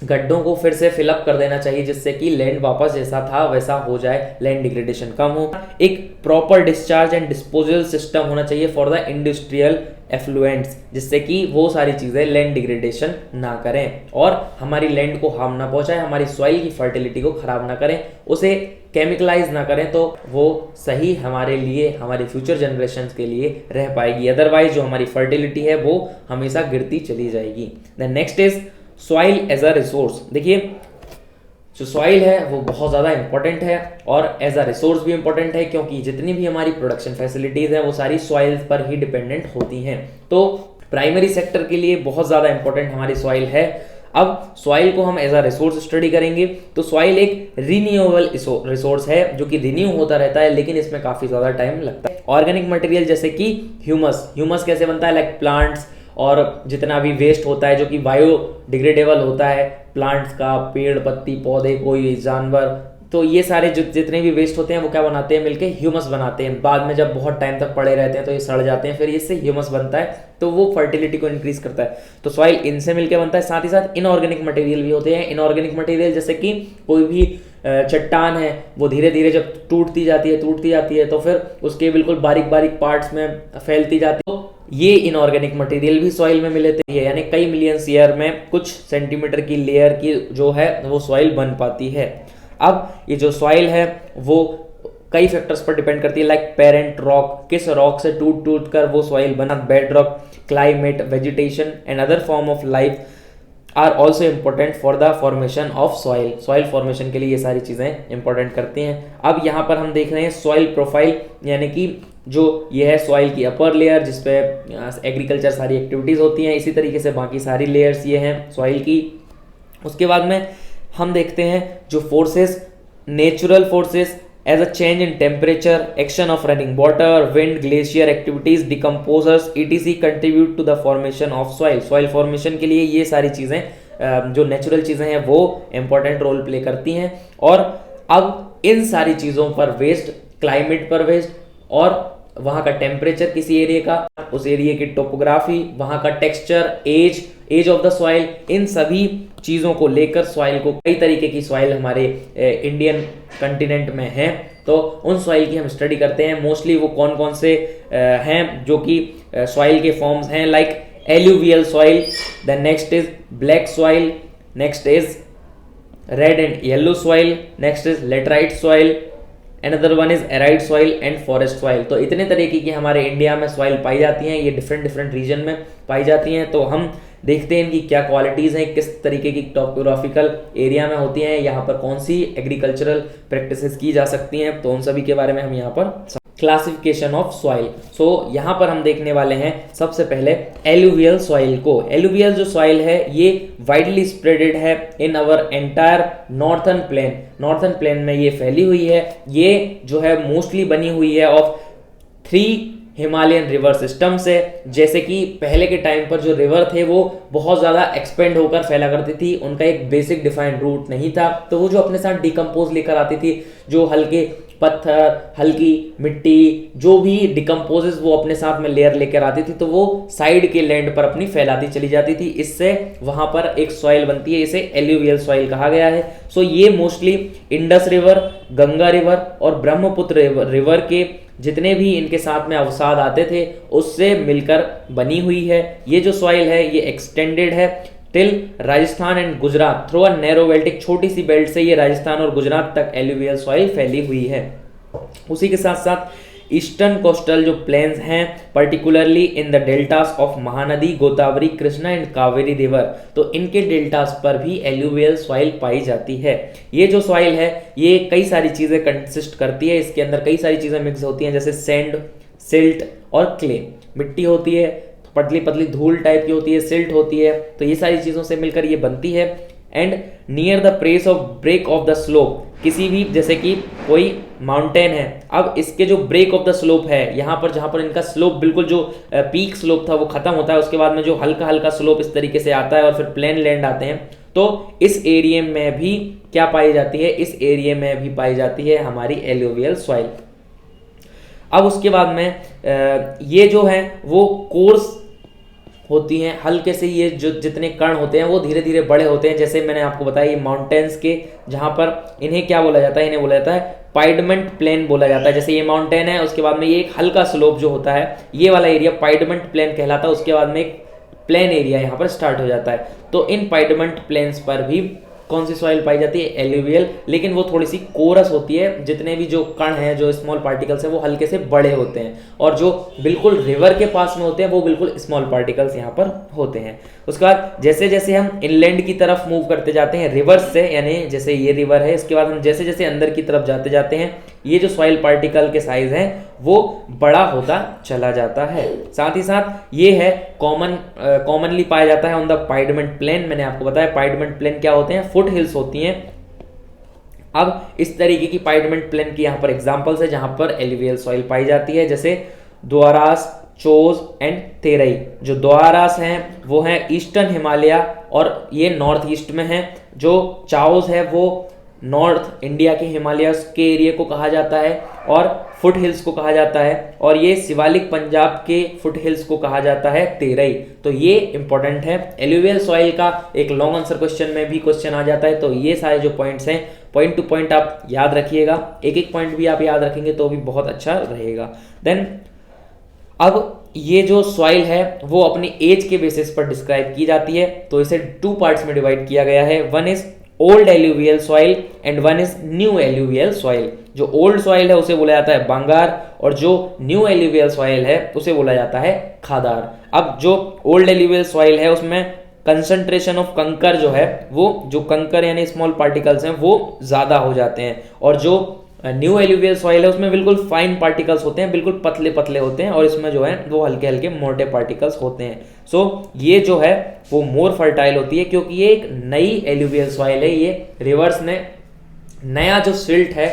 गड्ढों को फिर से फिलअप कर देना चाहिए जिससे कि लैंड वापस जैसा था वैसा हो जाए, लैंड डिग्रेडेशन कम हो। एक proper discharge and disposal system होना चाहिए फॉर द इंडस्ट्रियल एफ्लुएंट्स, जिससे कि वो सारी चीज़ें लैंड डिग्रेडेशन ना करें और हमारी लैंड को हार्म ना पहुंचाए, हमारी सॉइल की फर्टिलिटी को खराब ना करें, उसे केमिकलाइज ना करें, तो वो सही हमारे लिए, हमारे फ्यूचर जनरेशन के लिए रह पाएगी। अदरवाइज जो हमारी फर्टिलिटी है वो हमेशा गिरती चली जाएगी। The next is soil as a resource. देखिए जो सॉइल है वो बहुत ज़्यादा इंपॉर्टेंट है और एज अ रिसोर्स भी इंपॉर्टेंट है, क्योंकि जितनी भी हमारी प्रोडक्शन फैसिलिटीज़ हैं वो सारी सॉइल पर ही डिपेंडेंट होती हैं। तो प्राइमरी सेक्टर के लिए बहुत ज़्यादा इंपॉर्टेंट हमारी सॉइल है। अब सॉइल को हम एज अ रिसोर्स स्टडी करेंगे तो सॉइल एक रिन्यूएबल रिसोर्स है जो कि रिन्यू होता रहता है, लेकिन इसमें काफ़ी ज़्यादा टाइम लगता है। ऑर्गेनिक मटेरियल जैसे कि ह्यूमस कैसे बनता है, लाइक प्लांट्स और जितना भी वेस्ट होता है जो कि बायोडिग्रेडेबल होता है, प्लांट्स का, पेड़ पत्ती पौधे कोई जानवर, तो ये सारे जितने भी वेस्ट होते हैं वो क्या बनाते हैं, मिलके ह्यूमस बनाते हैं। बाद में जब बहुत टाइम तक पड़े रहते हैं तो ये सड़ जाते हैं, फिर इससे ह्यूमस बनता है, तो वो फर्टिलिटी को इंक्रीज करता है। तो सॉइल इनसे मिलके बनता है। साथ ही साथ इनऑर्गेनिक मटेरियल भी होते हैं। इनऑर्गेनिक मटेरियल जैसे कि कोई भी चट्टान है वो धीरे धीरे जब टूटती जाती है तो फिर उसके बिल्कुल बारीक बारीक पार्ट्स में फैलती जाती है, तो ये इनऑर्गेनिक मटेरियल भी सॉइल में मिलते हैं, यानी कई मिलियन ईयर में कुछ सेंटीमीटर की लेयर की जो है वो सॉइल बन पाती है। अब ये जो सॉइल है वो कई फैक्टर्स पर डिपेंड करती है, लाइक पेरेंट रॉक, किस रॉक से टूट कर वो सॉइल बना, bed rock, climate, vegetation and other form of life are also important for the formation of soil. Soil formation के लिए ये सारी चीज़ें इंपॉर्टेंट करती हैं। अब यहाँ पर हम देख रहे हैं सॉइल प्रोफाइल, यानी कि जो ये है सॉइल की अपर लेयर जिसपे एग्रीकल्चर सारी एक्टिविटीज़ होती हैं, इसी तरीके से बाकी सारी लेयर्स ये हैं सॉइल की। उसके बाद में हम देखते हैं जो forces, natural forces as a change in temperature, action of running water, wind, glacier activities, decomposers ETC contribute to the formation of soil. Soil formation के लिए ये सारी चीज़ें जो नेचुरल चीज़ें हैं वो इंपॉर्टेंट रोल प्ले करती हैं। और अब इन सारी चीज़ों पर वेस्ट, क्लाइमेट पर वेस्ट और वहाँ का टेम्परेचर किसी एरिया का, उस एरिया की टोपोग्राफी, वहाँ का texture, age of the soil, इन सभी चीज़ों को लेकर सॉइल को, कई तरीके की सॉइल हमारे इंडियन कंटिनेंट में है, तो उन सॉइल की हम स्टडी करते हैं। मोस्टली वो कौन कौन से हैं जो कि सॉइल के फॉर्म्स हैं, like alluvial soil, then next is black soil, next is red and yellow soil, next is laterite soil, another one is arid soil and forest soil. तो इतने तरीके की हमारे इंडिया में सॉइल पाई जाती हैं, ये डिफरेंट डिफरेंट रीजन में पाई जाती हैं। तो हम देखते हैं इनकी क्या क्वालिटीज़ हैं, किस तरीके की टॉपोग्राफिकल एरिया में होती हैं, यहाँ पर कौन सी एग्रीकल्चरल प्रैक्टिसेस की जा सकती हैं, तो उन सभी के बारे में हम यहाँ पर क्लासिफिकेशन ऑफ सॉइल। सो यहाँ पर हम देखने वाले हैं सबसे पहले एलुवियल सॉइल को। एलुवियल जो सॉइल है ये वाइडली स्प्रेडेड है in our entire northern plain. Northern plain में ये फैली हुई है। ये जो है मोस्टली बनी हुई है ऑफ 3 हिमालयन रिवर सिस्टम से। जैसे कि पहले के टाइम पर जो रिवर थे वो बहुत ज़्यादा एक्सपेंड होकर फैला करती थी, उनका एक बेसिक डिफाइंड रूट नहीं था, तो वो जो अपने साथ डिकम्पोज लेकर आती थी, जो हल्के पत्थर, हल्की मिट्टी, जो भी डिकम्पोजेस वो अपने साथ में लेयर लेकर आती थी, तो वो साइड के लैंड पर अपनी फैलाती चली जाती थी। इससे वहां पर एक सॉइल बनती है, इसे एल्यूवियल सॉइल कहा गया है। सो ये mostly Indus river, Ganga river और ब्रह्मपुत्र रिवर के जितने भी इनके साथ में अवसाद आते थे उससे मिलकर बनी हुई है। ये जो सॉइल है ये एक्सटेंडेड है till Rajasthan and Gujarat through a narrow belt. एक छोटी सी बेल्ट से ये राजस्थान और गुजरात तक एलुवियल सॉइल फैली हुई है। उसी के साथ साथ ईस्टर्न कोस्टल जो प्लेन्स हैं, particularly in the deltas of Mahanadi, Godavari, Krishna and Kaveri river, तो इनके डेल्टास पर भी एलुवियल सॉइल पाई जाती है। ये जो सॉइल है ये कई सारी चीजें कंसिस्ट करती है, इसके अंदर कई सारी चीजें मिक्स होती हैं, जैसे सैंड, सिल्ट और क्ले। मिट्टी होती है, पतली पतली धूल टाइप की होती है, सिल्ट होती है, तो ये सारी चीजों से मिलकर ये बनती है। And near the place of break of the slope, किसी भी जैसे कि कोई माउंटेन है, अब इसके जो ब्रेक ऑफ द स्लोप है, यहाँ पर जहाँ पर इनका स्लोप बिल्कुल जो पीक स्लोप था वो खत्म होता है, उसके बाद में जो हल्का हल्का स्लोप इस तरीके से आता है और फिर प्लेन लैंड आते हैं, तो इस एरिया में भी क्या पाई जाती है, इस एरिया में भी पाई जाती है हमारी एलुवियल सॉइल। अब उसके बाद में ये जो है वो कोर्स होती हैं, हल्के से ये जो जितने कण होते हैं वो धीरे धीरे बड़े होते हैं। जैसे मैंने आपको बताया ये माउंटेन्स के, जहाँ पर इन्हें क्या बोला जाता है, इन्हें बोला जाता है पाइडमेंट प्लेन बोला जाता है। जैसे ये माउंटेन है, उसके बाद में ये एक हल्का स्लोप जो होता है, ये वाला एरिया पाइडमेंट प्लेन कहलाता है। उसके बाद में एक प्लेन एरिया यहाँ पर स्टार्ट हो जाता है। तो इन पाइडमेंट प्लेन्स पर भी कौन सी सॉइल पाई जाती है, एलुवियल, लेकिन वो थोड़ी सी कोरस होती है। जितने भी जो कण हैं, जो स्मॉल पार्टिकल्स हैं, वो हल्के से बड़े होते हैं, और जो बिल्कुल रिवर के पास में होते हैं वो बिल्कुल स्मॉल पार्टिकल्स यहाँ पर होते हैं। उसके बाद जैसे जैसे हम इनलैंड की तरफ मूव करते जाते हैं रिवर्स से, यानी जैसे ये रिवर है, इसके बाद हम जैसे जैसे अंदर की तरफ जाते जाते हैं, ये जो सॉइल पार्टिकल के साइज है वो बड़ा होता चला जाता है। साथ ही साथ ये है कॉमनली पाया जाता है ऑन द पाइडमेंट प्लेन। मैंने आपको बताया पाइडमेंट प्लेन क्या होते हैं, फुट हिल्स होती हैं। अब इस तरीके की पाइडमेंट प्लेन की यहाँ पर एग्जांपल्स है जहां पर एलुवियल सॉइल पाई जाती है, जैसे द्वारास, चोज एंड तेरई। जो द्वारास हैं वो हैं ईस्टर्न हिमालय और ये नॉर्थ ईस्ट में है। जो चाओज है वो नॉर्थ इंडिया के हिमालय के एरिया को कहा जाता है और फुट हिल्स को कहा जाता है, और ये शिवालिक पंजाब के फुट हिल्स को कहा जाता है तेरई। तो ये इंपॉर्टेंट है। एलुवियल सॉइल का एक लॉन्ग आंसर क्वेश्चन में भी क्वेश्चन आ जाता है। तो ये सारे जो पॉइंट्स हैं, पॉइंट टू पॉइंट आप याद रखिएगा, एक एक पॉइंट भी आप याद रखेंगे तो भी बहुत अच्छा रहेगा। देन अब ये जो सॉइल है वो अपनी एज के बेसिस पर डिस्क्राइब की जाती है, तो इसे 2 पार्ट्स में डिवाइड किया गया है। One is old alluvial soil and one is new alluvial soil. जो ओल्ड सॉइल है उसे बोला जाता है बांगार, और जो न्यू एलुवियल सॉइल है उसे बोला जाता है खादार। अब जो ओल्ड एलुवियल सॉइल है उसमें कंसंट्रेशन ऑफ कंकर जो है, वो जो कंकर यानी स्मॉल पार्टिकल्स हैं वो ज्यादा हो जाते हैं, और जो न्यू एलुवियल सॉइल है उसमें बिल्कुल फाइन पार्टिकल्स होते हैं, बिल्कुल पतले पतले होते हैं, और इसमें जो है वो हल्के हल्के मोटे पार्टिकल्स होते हैं। सो ये जो है वो मोर फर्टाइल होती है, क्योंकि ये एक नई एलुवियल सॉइल है। ये रिवर्स ने नया जो सिल्ट है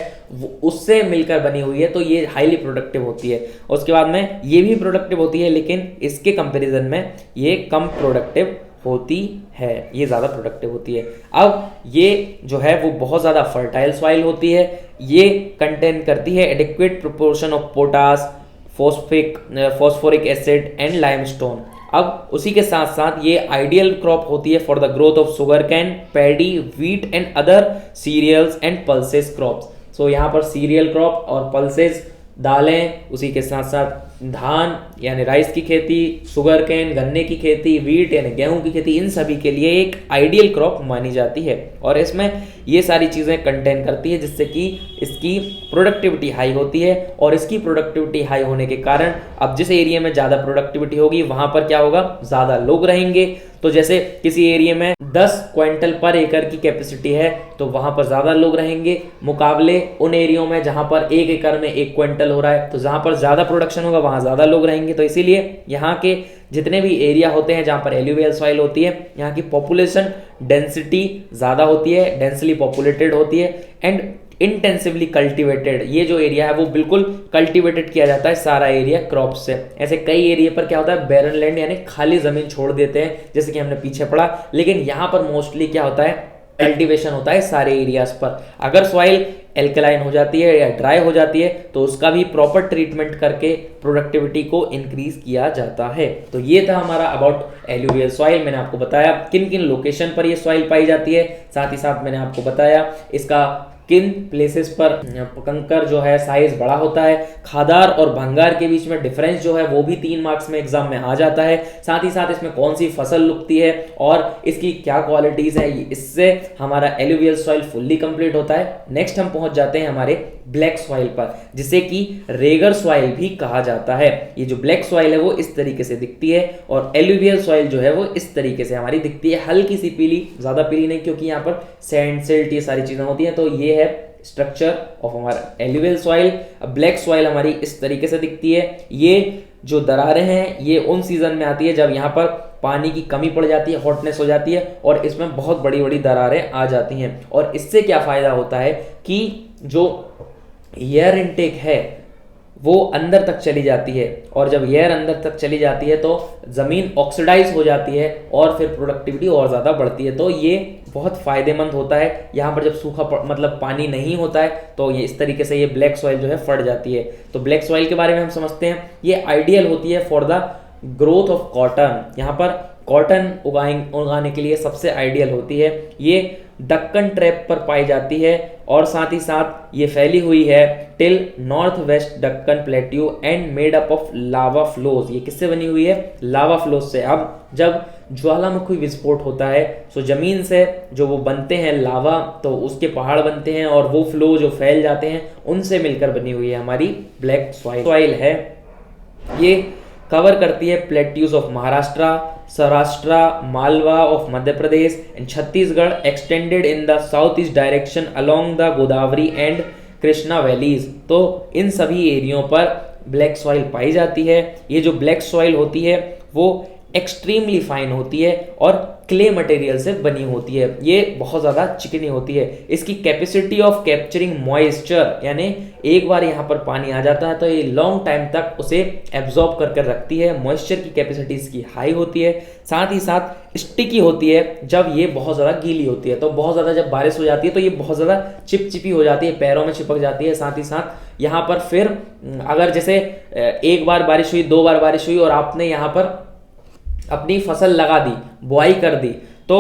उससे मिलकर बनी हुई है, तो ये हाईली प्रोडक्टिव होती है। उसके बाद में ये भी प्रोडक्टिव होती है, लेकिन इसके कंपैरिजन में ये कम प्रोडक्टिव होती है, ये ज़्यादा प्रोडक्टिव होती है। अब ये जो है वो बहुत ज़्यादा फर्टाइल सॉइल होती है। ये कंटेन करती है adequate proportion of potash, phosphoric acid and limestone. अब उसी के साथ साथ ये आइडियल क्रॉप होती है for the growth of sugar cane, paddy, wheat and other cereals and pulses crops. So यहाँ पर सीरियल क्रॉप और पल्सेस, दालें, उसी के साथ साथ धान यानी राइस की खेती, शुगर केन गन्ने की खेती, वीट यानी गेहूं की खेती, इन सभी के लिए एक आइडियल क्रॉप मानी जाती है। और इसमें ये सारी चीज़ें कंटेन करती है जिससे कि इसकी प्रोडक्टिविटी हाई होती है। और इसकी प्रोडक्टिविटी हाई होने के कारण अब जिस एरिया में ज़्यादा प्रोडक्टिविटी होगी वहाँ पर क्या होगा, ज़्यादा लोग रहेंगे। तो जैसे किसी एरिया में 10 क्विंटल पर एकड़ की कैपेसिटी है तो वहां पर ज्यादा लोग रहेंगे, मुकाबले उन एरियो में जहां पर 1 एकड़ में 1 क्विंटल हो रहा है, तो जहां पर ज्यादा प्रोडक्शन होगा वहां ज्यादा लोग रहेंगे। तो इसीलिए यहाँ के जितने भी एरिया होते हैं जहां पर एल्यूवियल सॉइल होती है, यहाँ की पॉपुलेशन डेंसिटी ज्यादा होती है, डेंसली पॉपुलेटेड होती है एंड इंटेंसिवली कल्टिवेटेड। ये जो एरिया है वो बिल्कुल कल्टिवेटेड किया जाता है सारा एरिया क्रॉप से। ऐसे कई एरिया पर क्या होता है, बैरन लैंड यानी खाली जमीन छोड़ देते हैं, जैसे कि हमने पीछे पढ़ा। लेकिन यहाँ पर मोस्टली क्या होता है, कल्टीवेशन होता है सारे एरियाज पर। अगर सॉइल एल्कलाइन हो जाती है या ड्राई हो जाती है तो उसका भी प्रॉपर ट्रीटमेंट करके प्रोडक्टिविटी को इंक्रीज किया जाता है। तो ये था हमारा अबाउट एल्यूवियल सॉइल। मैंने आपको बताया किन किन लोकेशन पर ये सॉइल पाई जाती है, साथ ही साथ मैंने आपको बताया इसका किन प्लेसेस पर कंकर जो है साइज बड़ा होता है। खादार और भंगार के बीच में डिफरेंस जो है वो भी 3 मार्क्स में एग्जाम में आ जाता है। साथ ही साथ इसमें कौन सी फसल उगती है और इसकी क्या क्वालिटीज है, इससे हमारा एल्यूवियल सॉइल फुल्ली कंप्लीट होता है। नेक्स्ट हम पहुंच जाते हैं हमारे ब्लैक सॉइल पर, जिसे कि रेगर सॉइल भी कहा जाता है। ये जो ब्लैक सॉइल है वो इस तरीके से दिखती है और एल्यूवियल सॉइल जो है वो इस तरीके से हमारी दिखती है, हल्की सी पीली, ज्यादा पीली नहीं, क्योंकि यहाँ पर सैंड सिल्ट ये सारी चीजें होती हैं। तो ये है स्ट्रक्चर ऑफ हमारा एल्यूवियल सॉइल। अब ब्लैक सॉइल हमारी इस तरीके से दिखती है। ये जो दरारें हैं ये उन सीजन में आती है जब यहाँ पर पानी की कमी पड़ जाती है, हॉटनेस हो जाती है और इसमें बहुत बड़ी बड़ी दरारें आ जाती हैं। और इससे क्या फायदा होता है कि जो एयर इनटेक है वो अंदर तक चली जाती है, और जब एयर अंदर तक चली जाती है तो ज़मीन ऑक्सीडाइज हो जाती है और फिर प्रोडक्टिविटी और ज़्यादा बढ़ती है। तो ये बहुत फ़ायदेमंद होता है। यहाँ पर जब सूखा मतलब पानी नहीं होता है तो ये इस तरीके से ये ब्लैक सॉइल जो है फट जाती है। तो ब्लैक सॉइल के बारे में हम समझते हैं, ये आइडियल होती है for the growth of cotton. यहाँ पर कॉटन उगाने के लिए सबसे आइडियल होती है। ये दक्कन ट्रैप पर पाई जाती है और साथ ही साथ ये फैली हुई है till north west Deccan plateau and made up of lava flows. ये किससे बनी हुई है, लावा फ्लोज से। अब जब ज्वालामुखी विस्फोट होता है तो जमीन से जो वो बनते हैं लावा, तो उसके पहाड़ बनते हैं और वो फ्लो जो फैल जाते हैं उनसे मिलकर बनी हुई है हमारी ब्लैक सॉइल है। ये कवर करती है plateaus of Maharashtra, Saurashtra, Malwa of Madhya Pradesh and Chhattisgarh, extended in the south east direction along the Godavari and Krishna valleys. तो इन सभी एरियो पर ब्लैक सॉइल पाई जाती है। ये जो ब्लैक सॉइल होती है वो एक्सट्रीमली फाइन होती है और क्ले मटेरियल से बनी होती है। ये बहुत ज़्यादा चिकनी होती है। इसकी कैपेसिटी ऑफ कैप्चरिंग मॉइस्चर, यानी एक बार यहाँ पर पानी आ जाता है तो ये लॉन्ग टाइम तक उसे एब्जॉर्ब कर रखती है। मॉइस्चर की कैपेसिटी इसकी हाई होती है। साथ ही साथ स्टिकी होती है जब ये बहुत ज़्यादा गीली होती है। तो बहुत ज़्यादा जब बारिश हो जाती है तो ये बहुत ज़्यादा चिपचिपी हो जाती है, पैरों में चिपक जाती है। साथ ही साथ यहाँ पर फिर अगर जैसे एक बार बारिश हुई, 2 बार बारिश हुई और आपने यहाँ पर अपनी फसल लगा दी, बुआई कर दी, तो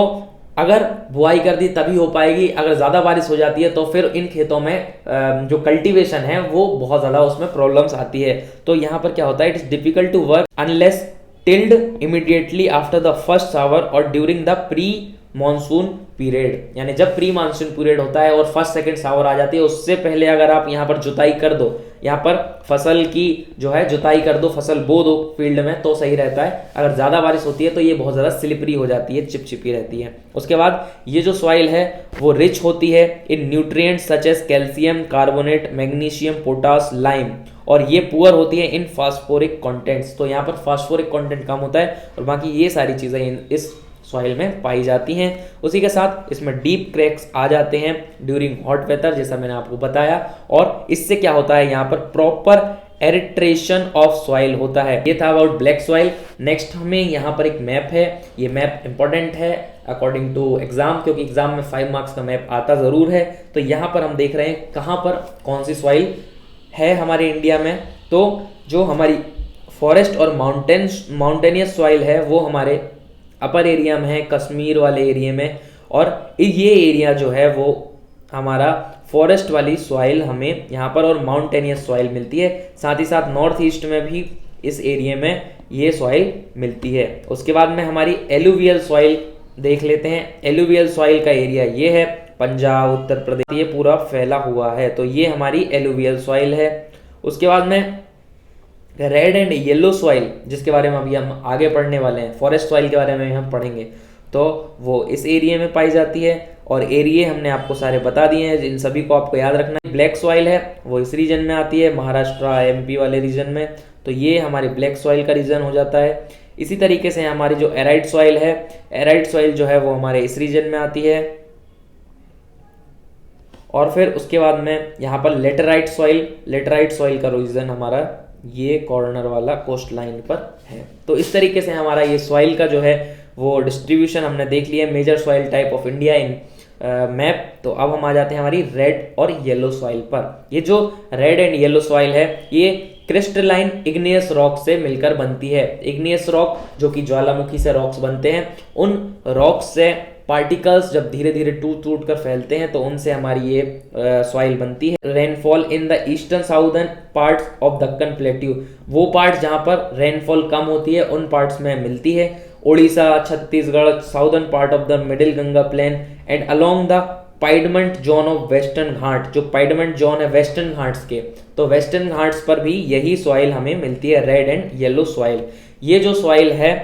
अगर बुआई कर दी तभी हो पाएगी। अगर ज़्यादा बारिश हो जाती है तो फिर इन खेतों में जो कल्टीवेशन है वो बहुत ज़्यादा उसमें प्रॉब्लम्स आती है। तो यहाँ पर क्या होता है, it is difficult to work unless tilled immediately after the first shower और during the pre monsoon period. यानी जब प्री मानसून पीरियड होता है और फर्स्ट सेकंड शावर आ जाती है उससे पहले अगर आप यहाँ पर जुताई कर दो, यहाँ पर फसल की जो है जुताई कर दो, फसल बो दो फील्ड में, तो सही रहता है। अगर ज़्यादा बारिश होती है तो ये बहुत ज़्यादा स्लिपरी हो जाती है, चिपचिपी रहती है। उसके बाद ये जो सॉइल है वो रिच होती है in nutrients such as calcium carbonate, magnesium, potash, lime, और ये पुअर होती है इन फास्फोरिक कंटेंट्स। तो यहाँ पर फास्फोरिक कंटेंट कम होता है और बाकी ये सारी चीज़ें इस सॉइल में पाई जाती हैं। उसी के साथ इसमें डीप क्रैक्स आ जाते हैं ड्यूरिंग हॉट वेदर, जैसा मैंने आपको बताया। और इससे क्या होता है, यहाँ पर प्रॉपर एरिट्रेशन ऑफ सॉइल होता है। ये था अबाउट ब्लैक सॉइल। नेक्स्ट हमें यहाँ पर एक मैप है। ये मैप इंपॉर्टेंट है अकॉर्डिंग टू एग्जाम, क्योंकि एग्जाम में 5 मार्क्स का मैप आता ज़रूर है। तो यहाँ पर हम देख रहे हैं कहाँ पर कौन सी सॉइल है हमारे इंडिया में। तो जो हमारी फॉरेस्ट और माउंटेनियस सॉइल है वो हमारे अपर एरिया में है, कश्मीर वाले एरिया में, और ये एरिया जो है वो हमारा फॉरेस्ट वाली सॉइल हमें यहाँ पर और माउंटेनियस सॉइल मिलती है। साथ ही साथ नॉर्थ ईस्ट में भी इस एरिया में ये सॉइल मिलती है। उसके बाद में हमारी एलुवियल सॉइल देख लेते हैं। एलुवियल सॉइल का एरिया ये है, पंजाब, उत्तर प्रदेश, ये पूरा फैला हुआ है, तो ये हमारी एलुवियल सॉइल है। उसके बाद में रेड एंड येलो सॉइल, जिसके बारे में अभी हम आगे पढ़ने वाले हैं, फॉरेस्ट सॉइल के बारे में हम पढ़ेंगे, तो वो इस एरिया में पाई जाती है। और एरिया हमने आपको सारे बता दिए हैं, इन सभी को आपको याद रखना है। ब्लैक सॉइल है वो इस रीजन में आती है, महाराष्ट्र एमपी वाले रीजन में, तो ये हमारी ब्लैक सॉइल का रीजन हो जाता है। इसी तरीके से हमारी जो एराइड सॉइल है, एराइड सॉइल जो है वो हमारे इस रीजन में आती है। और फिर उसके बाद में यहाँ पर लेटराइट सॉइल का रीजन हमारा ये कॉर्नर वाला कोस्ट लाइन पर है। तो इस तरीके से हमारा ये सॉइल का जो है वो डिस्ट्रीब्यूशन हमने देख लिया, major soil type of India in map. तो अब हम आ जाते हैं हमारी रेड और येलो सॉइल पर। ये जो रेड एंड येलो सॉइल है ये क्रिस्टलाइन इग्नियस रॉक से मिलकर बनती है। इग्नियस रॉक जो कि ज्वालामुखी से रॉक्स बनते हैं, उन रॉक्स से पार्टिकल्स जब धीरे धीरे टूट कर फैलते हैं तो उनसे हमारी ये सॉइल बनती है। Rainfall in the eastern southern parts of Deccan plateau, वो पार्ट जहां पर रेनफॉल कम होती है उन पार्ट्स में मिलती है। Orissa, Chhattisgarh, southern part of the middle Ganga plain and along the piedmont zone of western Ghat, जो पाइडमेंट जोन है वेस्टर्न घाट्स के, तो वेस्टर्न घाट्स पर भी यही सॉइल हमें मिलती है, रेड एंड येलो सॉइल। ये जो सॉइल है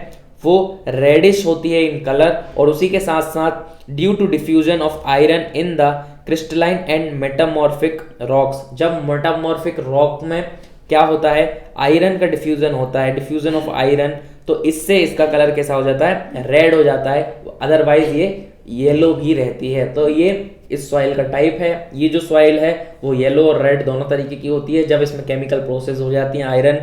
वो रेडिश होती है इन कलर, और उसी के साथ साथ due to diffusion of iron in the crystalline and metamorphic rocks, जब मेटामॉर्फिक रॉक में क्या होता है, आयरन का डिफ्यूजन होता है, डिफ्यूजन ऑफ आयरन, तो इससे इसका कलर कैसा हो जाता है, रेड हो जाता है, अदरवाइज ये येलो भी रहती है। तो ये इस सॉइल का टाइप है। ये जो सॉइल है वो येलो और रेड दोनों तरीके की होती है। जब इसमें केमिकल प्रोसेस हो जाती है, आयरन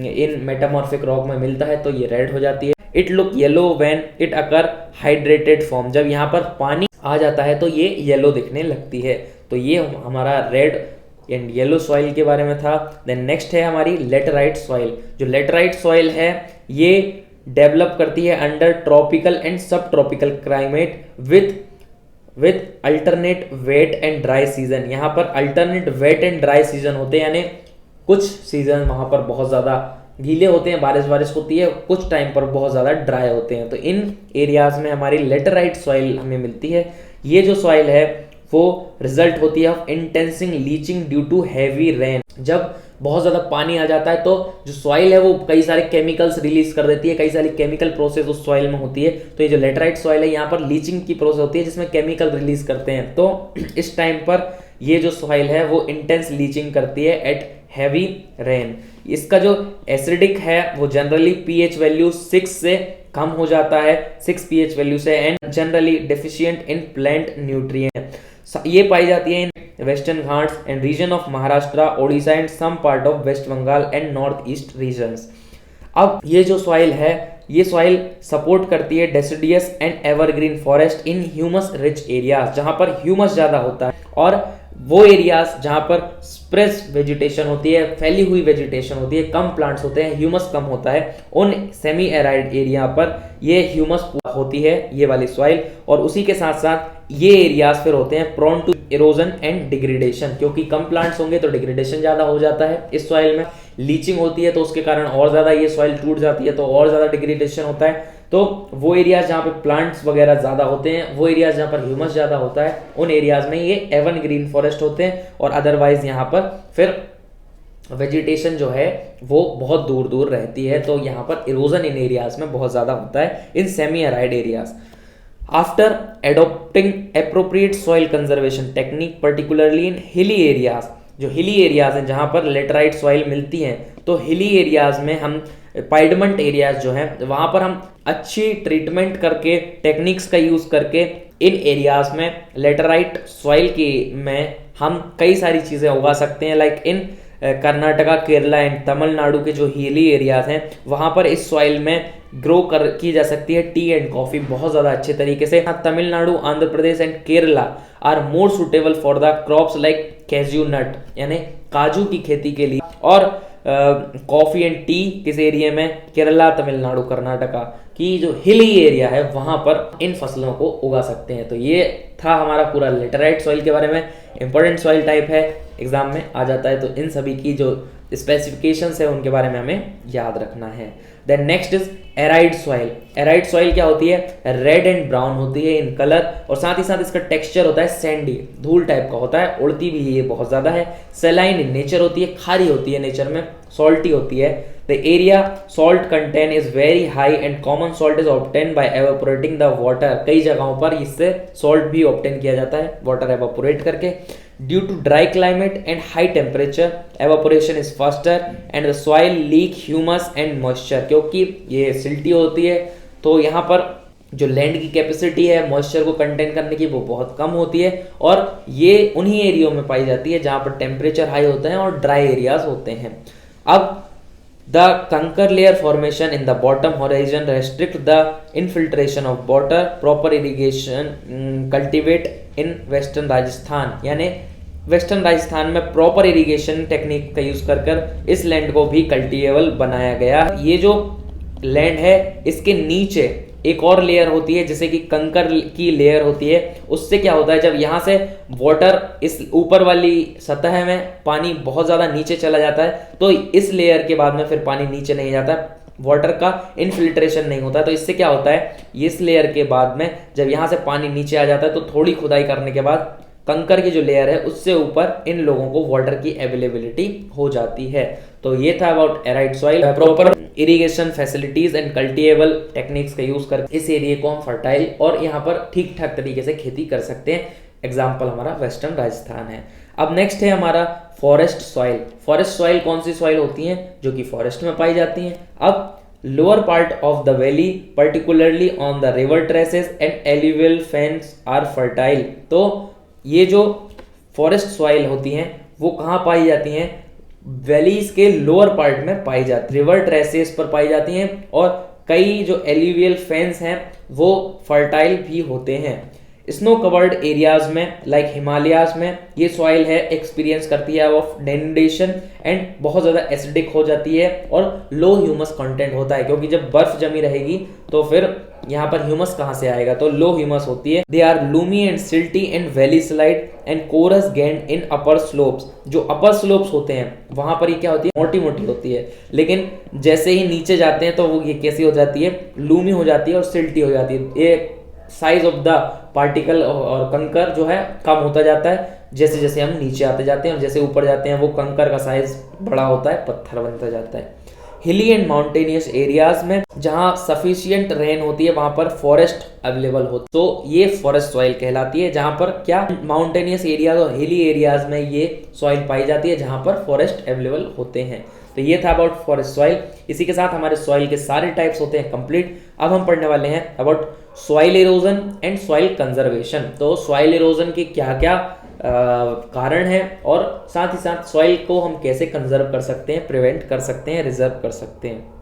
इन मेटामॉर्फिक रॉक में मिलता है तो ये रेड हो जाती है। It look yellow when it occur hydrated form, जब यहाँ पर पानी आ जाता है तो ये येलो दिखने लगती है। तो ये हमारा रेड एंड येलो सॉइल के बारे में था। देन नेक्स्ट है हमारी लेटराइट सॉइल। जो लेटराइट सॉइल है ये डेवलप करती है under tropical and sub tropical climate with alternate wet and dry season. यहाँ पर alternate wet and dry season होते हैं, यानी कुछ सीजन वहां पर बहुत ज्यादा गीले होते हैं, बारिश होती है, कुछ टाइम पर बहुत ज्यादा ड्राई होते हैं। तो इन एरियाज में हमारी लेटराइट सॉइल हमें मिलती है। ये जो सॉइल है वो रिजल्ट होती है of intense leaching due to heavy rain. जब बहुत ज्यादा पानी आ जाता है तो जो सॉइल है वो कई सारे केमिकल्स रिलीज कर देती है, कई सारी केमिकल प्रोसेस उस सॉइल में होती है। तो ये जो लेटराइट सॉइल है यहाँ पर लीचिंग की प्रोसेस होती है जिसमें केमिकल रिलीज करते हैं। तो इस टाइम पर ये जो सॉइल है वो इंटेंस लीचिंग करती है एट हैवी रेन। इसका जो एसिडिक है वो जनरली पीएच वैल्यू 6 से कम हो जाता है, 6 पीएच वैल्यू से, and generally deficient in plant nutrient. ये पाई जाती है in western Ghats and region of Maharashtra, Odisha and some part of West Bengal and north east regions. अब ये जो सॉइल है ये सॉइल सपोर्ट करती है deciduous and evergreen forest in humus rich areas, जहां पर ह्यूमस ज्यादा होता है, और वो एरियाज जहां पर स्प्रेस वेजिटेशन होती है, फैली हुई वेजिटेशन होती है, कम प्लांट्स होते हैं, ह्यूमस कम होता है, उन सेमी एराइड एरिया पर ये ह्यूमस होती है ये वाली सॉइल। और उसी के साथ साथ ये एरियाज फिर होते हैं prone to erosion and degradation, क्योंकि कम प्लांट्स होंगे तो डिग्रेडेशन ज्यादा हो जाता है इस सॉइल में, लीचिंग होती है तो उसके कारण और ज्यादा ये सॉइल टूट जाती है तो और ज्यादा डिग्रेडेशन होता है। तो वो एरियाज जहाँ पे प्लांट्स वगैरह ज्यादा होते हैं, वो एरियाज जहाँ पर ह्यूमस ज्यादा होता है, उन एरियाज में ये एवन ग्रीन फॉरेस्ट होते हैं, और अदरवाइज यहाँ पर फिर वेजिटेशन जो है वो बहुत दूर दूर रहती है। तो यहाँ पर इरोजन इन एरियाज में बहुत ज्यादा होता है in semi arid areas. After adopting appropriate soil conservation technique particularly in hilly areas, जो हिली एरियाज हैं जहां पर लेटराइट सॉइल मिलती है, तो हिली एरियाज में हम पाइडमेंट एरियाज जो हैं वहां पर हम अच्छी ट्रीटमेंट करके, टेक्निक्स का यूज करके इन एरियाज में लेटराइट सॉइल की में हम कई सारी चीजें उगा सकते हैं। Like in Karnataka, Kerala and Tamil Nadu के जो हिली एरियाज हैं वहां पर इस सॉइल में ग्रो की जा सकती है टी एंड कॉफी बहुत ज्यादा अच्छे तरीके से। Tamil Nadu, Andhra Pradesh and Kerala are more suitable for the crops like cashew nut, यानी काजू की खेती के लिए। और कॉफ़ी एंड टी किस एरिया में, केरला, तमिलनाडु, कर्नाटका की जो हिली एरिया है वहाँ पर इन फसलों को उगा सकते हैं। तो ये था हमारा पूरा लेटराइट सॉइल के बारे में। इंपॉर्टेंट सॉइल टाइप है, एग्जाम में आ जाता है, तो इन सभी की जो स्पेसिफिकेशंस है उनके बारे में हमें याद रखना है। Then next is arid soil. Arid soil क्या होती है? रेड एंड ब्राउन होती है इन कलर, और साथ ही साथ इसका टेक्सचर होता है सैंडी, धूल टाइप का होता है, उड़ती भी ये बहुत ज्यादा है। सैलाइन इन नेचर होती है, खारी होती है नेचर में, सॉल्टी होती है। The area salt content is very high and common salt is obtain by evaporating the water. कई जगहों पर इससे सॉल्ट भी ऑब्टेन किया जाता है वाटर एवापोरेट करके। Due to dry climate and high temperature, evaporation is faster and the soil leak humus and moisture। क्योंकि ये सिल्टी होती है तो यहाँ पर जो लैंड की कैपेसिटी है मॉइस्चर को कंटेन करने की वो बहुत कम होती है, और ये उन्हीं एरियो में पाई जाती है जहाँ पर टेम्परेचर हाई होते हैं और ड्राई एरियाज होते हैं। अब the conker layer formation in the bottom horizon restrict the infiltration of water, proper irrigation cultivate in western Rajasthan, यानी वेस्टर्न राजस्थान में प्रॉपर इरिगेशन टेक्निक का यूज कर इस लैंड को भी कल्टीवेबल बनाया गया। ये जो लैंड है इसके नीचे एक और लेयर होती है जिसे कि कंकर की लेयर होती है। उससे क्या होता है, जब यहाँ से वाटर इस ऊपर वाली सतह में पानी बहुत ज्यादा नीचे चला जाता है तो इस लेयर के बाद में फिर पानी नीचे नहीं जाता, वाटर का इनफिल्ट्रेशन नहीं होता। तो इससे क्या होता है, इस लेयर के बाद में जब यहाँ से पानी नीचे आ जाता है तो थोड़ी खुदाई करने के बाद कंकर की जो लेयर है उससे ऊपर इन लोगों को वाटर की अवेलेबिलिटी हो जाती है। तो ये था about arid soil. Proper irrigation facilities and cultivable techniques का यूज कर इस एरिया को हम फर्टाइल और यहाँ पर ठीक ठाक तरीके से खेती कर सकते हैं। एग्जाम्पल हमारा वेस्टर्न राजस्थान है। अब नेक्स्ट है हमारा फॉरेस्ट सॉइल। फॉरेस्ट सॉइल कौन सी सॉइल होती है? जो कि फॉरेस्ट में पाई जाती हैं। अब lower part of the valley particularly on the river terraces and alluvial fans are fertile. तो ये जो फॉरेस्ट सॉइल होती हैं वो कहाँ पाई जाती हैं? वैलीज के लोअर पार्ट में पाई जाती, रिवर ट्रेसेस पर पाई जाती हैं, और कई जो एल्यूवियल फेंस हैं वो फर्टाइल भी होते हैं। स्नो कवर्ड एरियाज में लाइक हिमालयाज में ये सॉइल है एक्सपीरियंस करती है ऑफ डेनुडेशन एंड बहुत ज्यादा एसिडिक हो जाती है और लो ह्यूमस कंटेंट होता है, क्योंकि जब बर्फ जमी रहेगी तो फिर यहाँ पर ह्यूमस कहाँ से आएगा, तो लो ह्यूमस होती है। They are loamy and silty and valley slide and coarse sand in upper slopes. जो अपर स्लोप्स होते हैं वहां पर ये क्या होती है, मोटी मोटी होती है, लेकिन जैसे ही नीचे जाते हैं तो वो ये कैसी हो जाती है, लूमी हो जाती है और सिल्टी हो जाती है। ये साइज ऑफ द पार्टिकल और कंकर जो है कम होता जाता है जैसे जैसे हम नीचे आते जाते हैं, और जैसे ऊपर जाते हैं वो कंकर का साइज बड़ा होता है, पत्थर बनता जाता है। हिली एंड माउंटेनियस एरियाज में जहां सफिशिएंट रेन होती है वहां पर फॉरेस्ट अवेलेबल होती है, तो ये फॉरेस्ट सॉइल कहलाती है। जहां पर क्या माउंटेनियस एरियाज और हिली एरियाज में ये सॉइल पाई जाती है जहां पर फॉरेस्ट अवेलेबल होते हैं। तो ये था अबाउट फॉरेस्ट सॉइल। इसी के साथ हमारे सॉइल के सारे टाइप्स होते हैं कंप्लीट। अब हम पढ़ने वाले हैं about soil erosion and soil conservation. तो सॉइल इरोजन के क्या क्या कारण है और साथ ही साथ सॉइल को हम कैसे कंजर्व कर सकते हैं, प्रिवेंट कर सकते हैं, रिजर्व कर सकते हैं।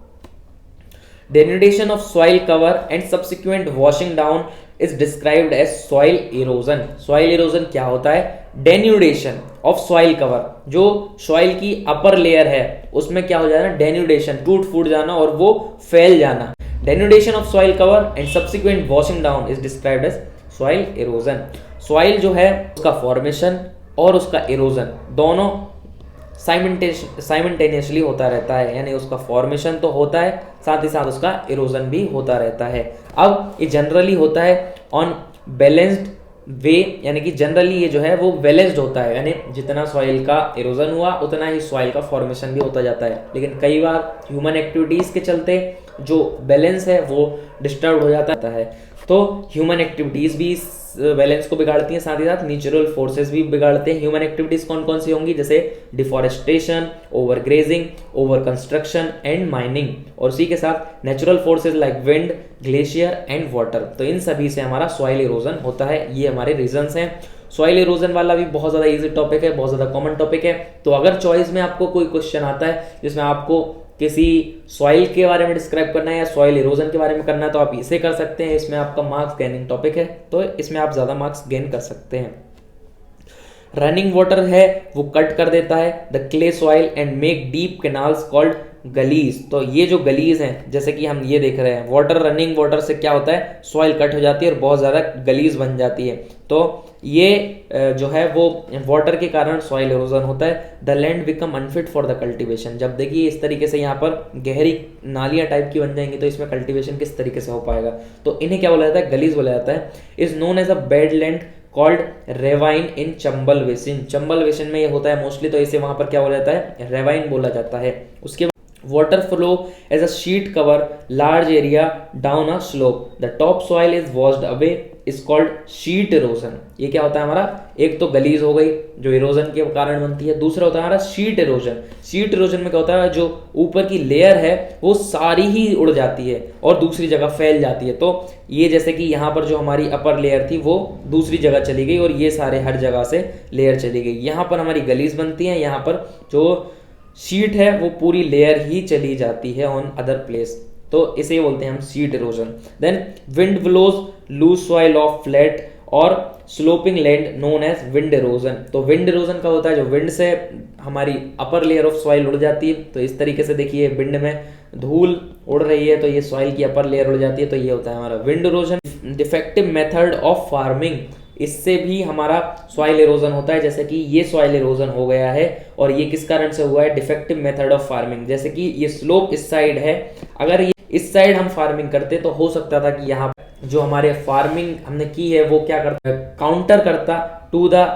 Denudation of soil cover and subsequent washing down is described as soil erosion. Soil erosion क्या होता है? डेन्यूडेशन ऑफ सॉइल कवर, जो सॉइल की अपर लेयर है उसमें क्या हो जाना, डेन्यूडेशन, टूट फूट जाना और वो फैल जाना। Denudation of soil cover and subsequent washing down is described as soil erosion. Soil जो है उसका फॉर्मेशन और उसका इरोजन दोनों साइमल्टेनियसली होता रहता है, यानी उसका फॉर्मेशन तो होता है साथ ही साथ उसका इरोजन भी होता रहता है। अब ये जनरली होता है ऑन बैलेंस्ड वे, यानी कि जनरली ये जो है वो बैलेंस्ड होता है, यानी जितना सॉइल का इरोजन हुआ उतना ही सॉइल का फॉर्मेशन भी होता जाता है। लेकिन कई बार ह्यूमन एक्टिविटीज के चलते जो बैलेंस है वो डिस्टर्ब हो जाता है। तो ह्यूमन एक्टिविटीज भी बैलेंस को बिगाड़ती हैं, साथ ही साथ नेचुरल फोर्सेस भी बिगाड़ते हैं। ह्यूमन एक्टिविटीज कौन कौन सी होंगी? जैसे deforestation, over grazing, over construction and mining, और उसी के साथ natural forces like wind, glacier and water. तो इन सभी से हमारा सॉइल इरोजन होता है। ये हमारे रीजंस हैं। सॉइल इरोजन वाला भी बहुत ज्यादा इजी टॉपिक है, बहुत ज्यादा कॉमन टॉपिक है। तो अगर चॉइस में आपको कोई क्वेश्चन आता है जिसमें आपको किसी सॉइल के बारे में डिस्क्राइब करना है या सॉइल इरोजन के बारे में करना है तो आप इसे कर सकते हैं। इसमें आपका मार्क्स गेनिंग टॉपिक है तो इसमें आप ज्यादा मार्क्स गेन कर सकते हैं। रनिंग वाटर है वो कट कर देता है the clay soil and make deep canals called gullies. तो ये जो गलीज हैं, जैसे कि हम ये देख रहे हैं, वाटर रनिंग वाटर से क्या होता है, सॉइल कट हो जाती है और बहुत ज़्यादा गलीज बन जाती है। तो ये जो है वो वाटर के कारण सॉइल इरोजन होता है। The land become unfit for the cultivation. जब देखिए इस तरीके से यहाँ पर गहरी नालियाँ टाइप की बन जाएंगी तो इसमें कल्टीवेशन किस तरीके से हो पाएगा। तो इन्हें क्या बोला जाता है, गलीज बोला जाता है। Is known as a bad land called ravine in Chambal basin. Chambal basin में ये होता है मोस्टली, तो इसे वहां पर क्या बोला जाता है, रेवाइन बोला जाता है। उसके बाद water flow as a sheet cover large area down a slope, the top soil is washed away is called sheet erosion। ये क्या होता है हमारा, एक तो गलीज हो गई जो इरोजन के कारण बनती है, दूसरा होता है हमारा शीट इरोजन। शीट इरोजन में क्या होता है, जो ऊपर की लेयर है वो सारी ही उड़ जाती है और दूसरी जगह फैल जाती है। तो ये जैसे कि यहाँ पर जो हमारी अपर लेयर थी वो दूसरी जगह चली गई और ये सारे हर जगह से लेयर चली गई। यहाँ पर हमारी गलीज बनती है, यहाँ पर जो शीट है वो पूरी लेयर ही चली जाती है ऑन अदर प्लेस, तो इसे बोलते हैं हम sheet erosion. Then wind blows loose soil off flat और sloping land known as wind erosion. तो विंड इरोजन का होता है जो विंड से हमारी अपर लेयर ऑफ सॉइल उड़ जाती है। तो इस तरीके से देखिए विंड में धूल उड़ रही है तो ये सॉइल की अपर लेयर उड़ जाती है, तो ये होता है हमारा wind erosion. Defective method of farming, इससे भी हमारा सॉइल इरोजन होता है। जैसे कि ये सॉइल इरोजन हो गया है और ये किस कारण से हुआ है, डिफेक्टिव मेथड ऑफ फार्मिंग। जैसे कि ये स्लोप इस साइड है, अगर ये इस साइड हम फार्मिंग करते तो हो सकता था कि यहाँ जो हमारे फार्मिंग हमने की है वो क्या करता है, काउंटर करता टू द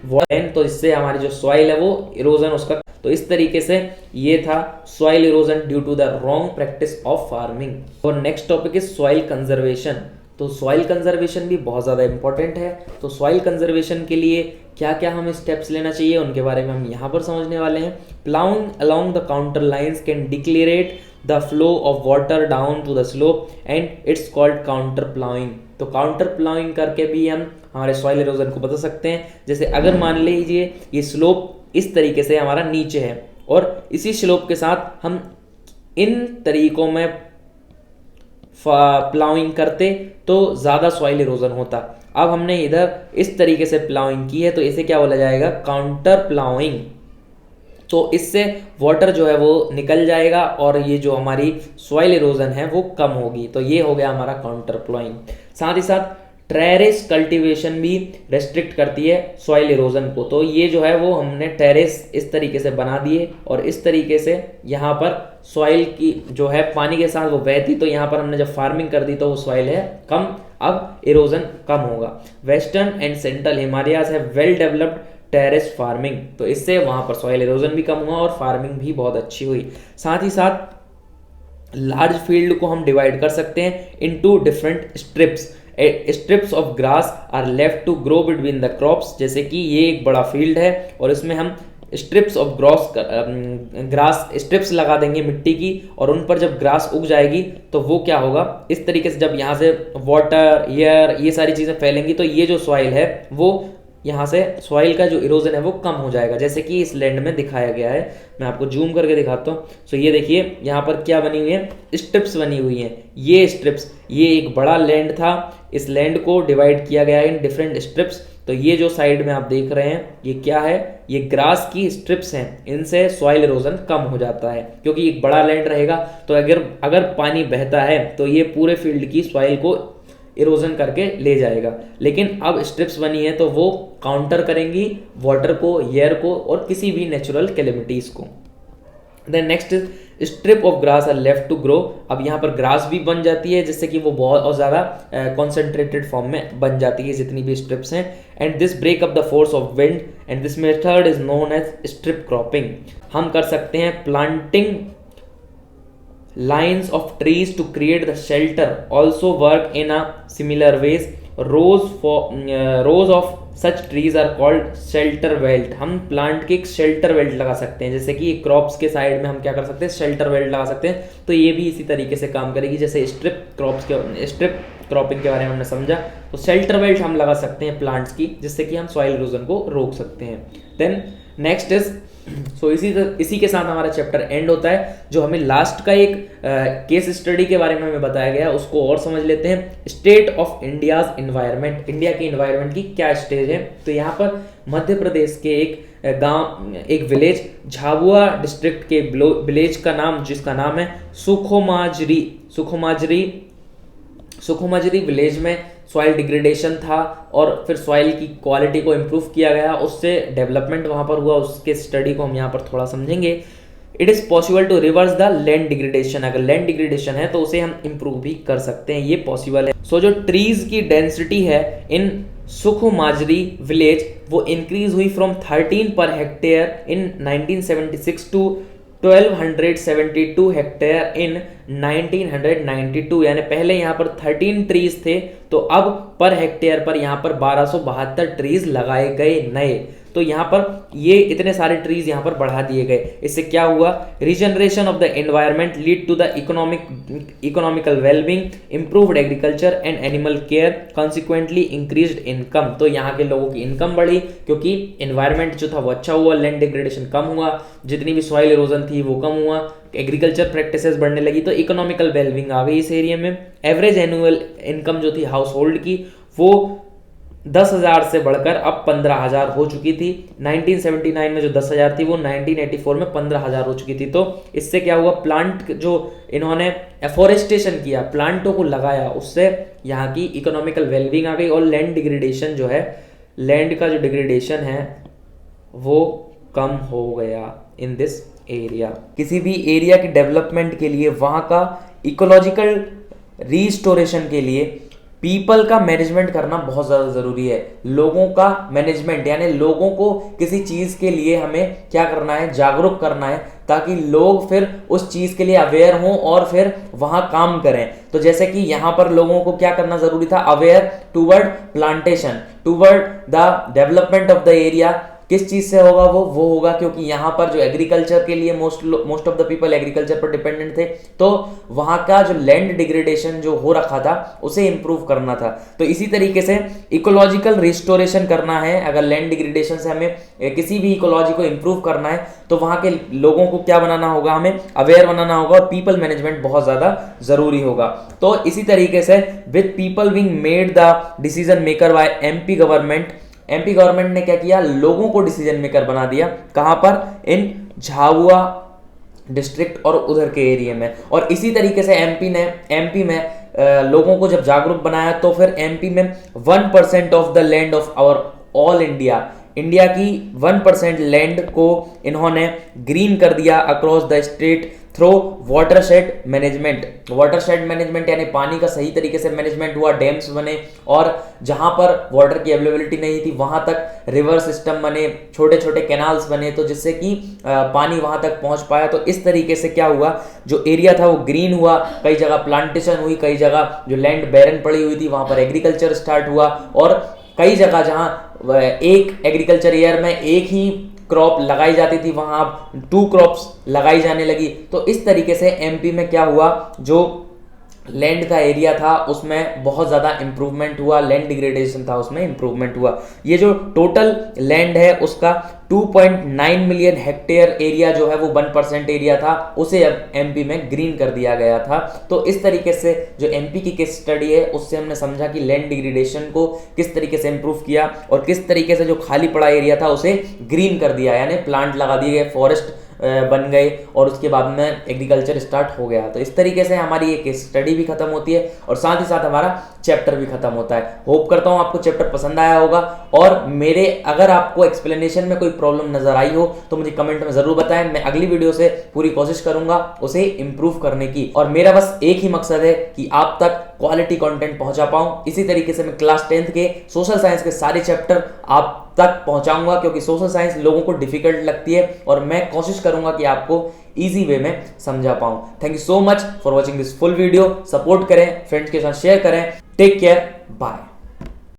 वॉल, तो इससे हमारी जो सॉइल है वो इरोजन उसका, तो इस तरीके से ये था soil erosion due to the wrong practice of farming. और next topic is soil conservation. तो सॉइल कंजर्वेशन भी बहुत ज़्यादा इंपॉर्टेंट है। तो सॉइल कंजर्वेशन के लिए क्या क्या हमें स्टेप्स लेना चाहिए उनके बारे में हम यहाँ पर समझने वाले हैं। Ploughing along the contour lines can decelerate the flow of water down to the slope and it's called contour ploughing. तो काउंटर प्लाउइंग करके भी हम हमारे सॉइल इरोजन को बता सकते हैं। जैसे अगर मान लीजिए ये स्लोप इस तरीके से हमारा नीचे है और इसी स्लोप के साथ हम इन तरीकों में प्लाउइंग करते तो ज़्यादा सॉइल इरोजन होता। अब हमने इधर इस तरीके से प्लाउइंग की है तो इसे क्या बोला जाएगा, काउंटर प्लाउइंग। तो इससे वाटर जो है वो निकल जाएगा और ये जो हमारी सॉइल इरोजन है वो कम होगी। तो ये हो गया हमारा काउंटर प्लाउइंग। साथ ही साथ टेरेस कल्टीवेशन भी रेस्ट्रिक्ट करती है सॉइल इरोजन को। तो ये जो है वो हमने टेरेस इस तरीके से बना दिए और इस तरीके से यहाँ पर सॉइल की जो है पानी के साथ वो बहती, तो यहाँ पर हमने जब फार्मिंग कर दी तो वो सॉइल है कम, अब इरोजन कम होगा। वेस्टर्न एंड सेंट्रल हिमालयाज है वेल डेवलप्ड टेरेस फार्मिंग, तो इससे वहाँ पर सॉइल इरोजन भी कम हुआ और फार्मिंग भी बहुत अच्छी हुई। साथ ही साथ लार्ज फील्ड को हम डिवाइड कर सकते हैं into different strips. Strips of grass are left to grow between the crops. जैसे कि ये एक बड़ा फील्ड है और इसमें हम स्ट्रिप्स ऑफ ग्रास स्ट्रिप्स लगा देंगे मिट्टी की, और उन पर जब ग्रास उग जाएगी तो वो क्या होगा, इस तरीके से जब यहाँ से वाटर एयर ये सारी चीज़ें फैलेंगी तो ये जो सॉइल है वो यहाँ से सॉइल का जो इरोजन है वो कम हो जाएगा। जैसे कि इस लैंड में दिखाया गया है, मैं आपको जूम करके दिखाता हूँ। सो ये देखिए यहाँ पर क्या बनी हुई है, स्ट्रिप्स बनी हुई हैं। ये स्ट्रिप्स, ये एक बड़ा लैंड था, इस लैंड को डिवाइड किया गया है इन डिफरेंट स्ट्रिप्स। तो ये जो साइड में आप देख रहे हैं ये क्या है, ये ग्रास की स्ट्रिप्स हैं। इनसे सॉइल इरोजन कम हो जाता है क्योंकि एक बड़ा लैंड रहेगा तो अगर पानी बहता है तो ये पूरे फील्ड की सॉइल को इरोजन करके ले जाएगा। लेकिन अब स्ट्रिप्स बनी है तो वो काउंटर करेंगी वाटर को, एयर को और किसी भी नेचुरल कैलेमिटीज को। Then next strip of grass are left to grow. अब यहाँ पर ग्रास भी बन जाती है जिससे कि वो बहुत और ज़्यादा कॉन्सेंट्रेटेड फॉर्म में बन जाती है जितनी भी स्ट्रिप्स हैं। And this break up the force of wind and this method is known as strip cropping. हम कर सकते हैं planting lines of trees to create the shelter also work in a similar ways. Rows of such trees are called shelter belt। हम plant के एक shelter belt लगा सकते हैं, जैसे कि क्रॉप्स के साइड में हम क्या कर सकते हैं, शेल्टर बेल्ट लगा सकते हैं। तो ये भी इसी तरीके से काम करेगी जैसे स्ट्रिप क्रॉपिंग के बारे में हमने समझा। तो शेल्टर बेल्ट हम लगा सकते हैं प्लांट्स की, जिससे कि हम सॉइल इरोजन को रोक सकते हैं। देन नेक्स्ट इज इसी के साथ हमारा चैप्टर एंड होता है। जो हमें लास्ट का एक केस स्टडी के बारे में हमें बताया गया उसको और समझ लेते हैं। State of India's environment, India की इन्वायरमेंट की क्या स्टेज है। तो यहाँ पर मध्य प्रदेश के एक गांव, एक विलेज झाबुआ डिस्ट्रिक्ट के विलेज का नाम, जिसका नाम है सुखोमाजरी। सुखोमाजरी विलेज में सॉइल डिग्रेडेशन था और फिर सॉइल की क्वालिटी को इम्प्रूव किया गया, उससे डेवलपमेंट वहाँ पर हुआ। उसके स्टडी को हम यहाँ पर थोड़ा समझेंगे। It is possible to reverse the land degradation. अगर लैंड डिग्रेडेशन है तो उसे हम इम्प्रूव भी कर सकते हैं, ये पॉसिबल है। सो जो ट्रीज की डेंसिटी है इन सुखोमाजरी विलेज वो इंक्रीज हुई from 13 per hectare in 1976 to 1272 hectare in 1992। यानी पहले यहाँ पर 13 ट्रीज थे तो अब पर हेक्टेयर पर यहाँ पर 1272 ट्रीज लगाए गए नए। तो यहाँ पर ये इतने सारे ट्रीज यहाँ पर बढ़ा दिए गए। इससे क्या हुआ, regeneration of the environment lead to the economical wellbeing, improved agriculture and animal care, consequently increased income. तो यहाँ के लोगों की इनकम बढ़ी क्योंकि एनवायरनमेंट जो था वो अच्छा हुआ, लैंड डिग्रेडेशन कम हुआ, जितनी भी सॉइल इरोजन थी वो कम हुआ, एग्रीकल्चर प्रैक्टिसेस बढ़ने लगी, तो इकोनॉमिकल वेलबींग आ गई इस एरिया में। एवरेज एनुअल इनकम जो थी हाउस होल्ड की वो 10,000 से बढ़कर अब 15,000 हो चुकी थी। 1979 में जो 10,000 थी वो 1984 में 15,000 हो चुकी थी। तो इससे क्या हुआ, प्लांट जो इन्होंने एफोरेस्टेशन किया, प्लांटों को लगाया, उससे यहाँ की इकोनॉमिकल वेलबींग आ गई और लैंड डिग्रेडेशन जो है, लैंड का जो डिग्रेडेशन है वो कम हो गया इन दिस एरिया। किसी भी एरिया के डेवलपमेंट के लिए, वहाँ का इकोलॉजिकल रिस्टोरेशन के लिए पीपल का मैनेजमेंट करना बहुत ज़्यादा ज़रूरी है। लोगों का मैनेजमेंट, यानी लोगों को किसी चीज़ के लिए हमें क्या करना है, जागरूक करना है, ताकि लोग फिर उस चीज़ के लिए अवेयर हों और फिर वहाँ काम करें। तो जैसे कि यहाँ पर लोगों को क्या करना ज़रूरी था, aware toward plantation, toward the development of the area. किस चीज से होगा वो होगा क्योंकि यहाँ पर जो एग्रीकल्चर के लिए most of the people agriculture पर डिपेंडेंट थे, तो वहाँ का जो लैंड डिग्रेडेशन जो हो रखा था उसे इंप्रूव करना था। तो इसी तरीके से इकोलॉजिकल रिस्टोरेशन करना है। अगर लैंड डिग्रेडेशन से हमें किसी भी इकोलॉजी को इंप्रूव करना है तो वहाँ के लोगों को क्या बनाना होगा, हमें अवेयर बनाना होगा और पीपल मैनेजमेंट बहुत ज्यादा जरूरी होगा। तो इसी तरीके से with people being made the decision maker by MP government ने क्या किया, लोगों को डिसीजन मेकर बना दिया। कहां पर, इन झाबुआ डिस्ट्रिक्ट और उधर के एरिया में। और इसी तरीके से एमपी में लोगों को जब जागरूक बनाया तो फिर एमपी में 1% of the land of our all India की 1% लैंड को इन्होंने ग्रीन कर दिया across the state through watershed management यानी पानी का सही तरीके से मैनेजमेंट हुआ, डैम्स बने और जहां पर वाटर की अवेलेबिलिटी नहीं थी वहां तक रिवर सिस्टम बने, छोटे छोटे कैनाल्स बने, तो जिससे कि पानी वहां तक पहुंच पाया। तो इस तरीके से क्या हुआ, जो एरिया था वो ग्रीन हुआ, कई जगह प्लांटेशन हुई, कई जगह जो लैंड बैरन पड़ी हुई थी वहां पर एग्रीकल्चर स्टार्ट हुआ और कई जगह जहां एक एग्रीकल्चर ईयर में एक ही क्रॉप लगाई जाती थी वहां अब 2 क्रॉप्स लगाई जाने लगी। तो इस तरीके से एमपी में क्या हुआ, जो लैंड का एरिया था उसमें बहुत ज़्यादा इंप्रूवमेंट हुआ, लैंड डिग्रेडेशन था उसमें इंप्रूवमेंट हुआ। ये जो टोटल लैंड है उसका 2.9 मिलियन हेक्टेयर एरिया जो है वो 1% एरिया था, उसे अब एमपी में ग्रीन कर दिया गया था। तो इस तरीके से जो एमपी की केस स्टडी है उससे हमने समझा कि लैंड डिग्रेडेशन को किस तरीके से इंप्रूव किया और किस तरीके से जो खाली पड़ा एरिया था उसे ग्रीन कर दिया, यानी प्लांट लगा दिए गए, फॉरेस्ट बन गए और उसके बाद में एग्रीकल्चर स्टार्ट हो गया। तो इस तरीके से हमारी ये केस स्टडी भी खत्म होती है और साथ ही साथ हमारा चैप्टर भी खत्म होता है। होप करता हूँ आपको चैप्टर पसंद आया होगा और मेरे अगर आपको एक्सप्लेनेशन में कोई प्रॉब्लम नजर आई हो तो मुझे कमेंट में जरूर बताएं। मैं अगली वीडियो से पूरी कोशिश करूंगा उसे इंप्रूव करने की और मेरा बस एक ही मकसद है कि आप तक क्वालिटी कंटेंट पहुंचा पाऊं। इसी तरीके से मैं क्लास 10th के सोशल साइंस के सारे चैप्टर आप तक पहुंचाऊंगा क्योंकि सोशल साइंस लोगों को डिफिकल्ट लगती है और मैं कोशिश करूंगा कि आपको इजी वे में समझा पाऊं। Thank you so much for watching this full video. Support करें, फ्रेंड्स के साथ शेयर करें। Take care, bye.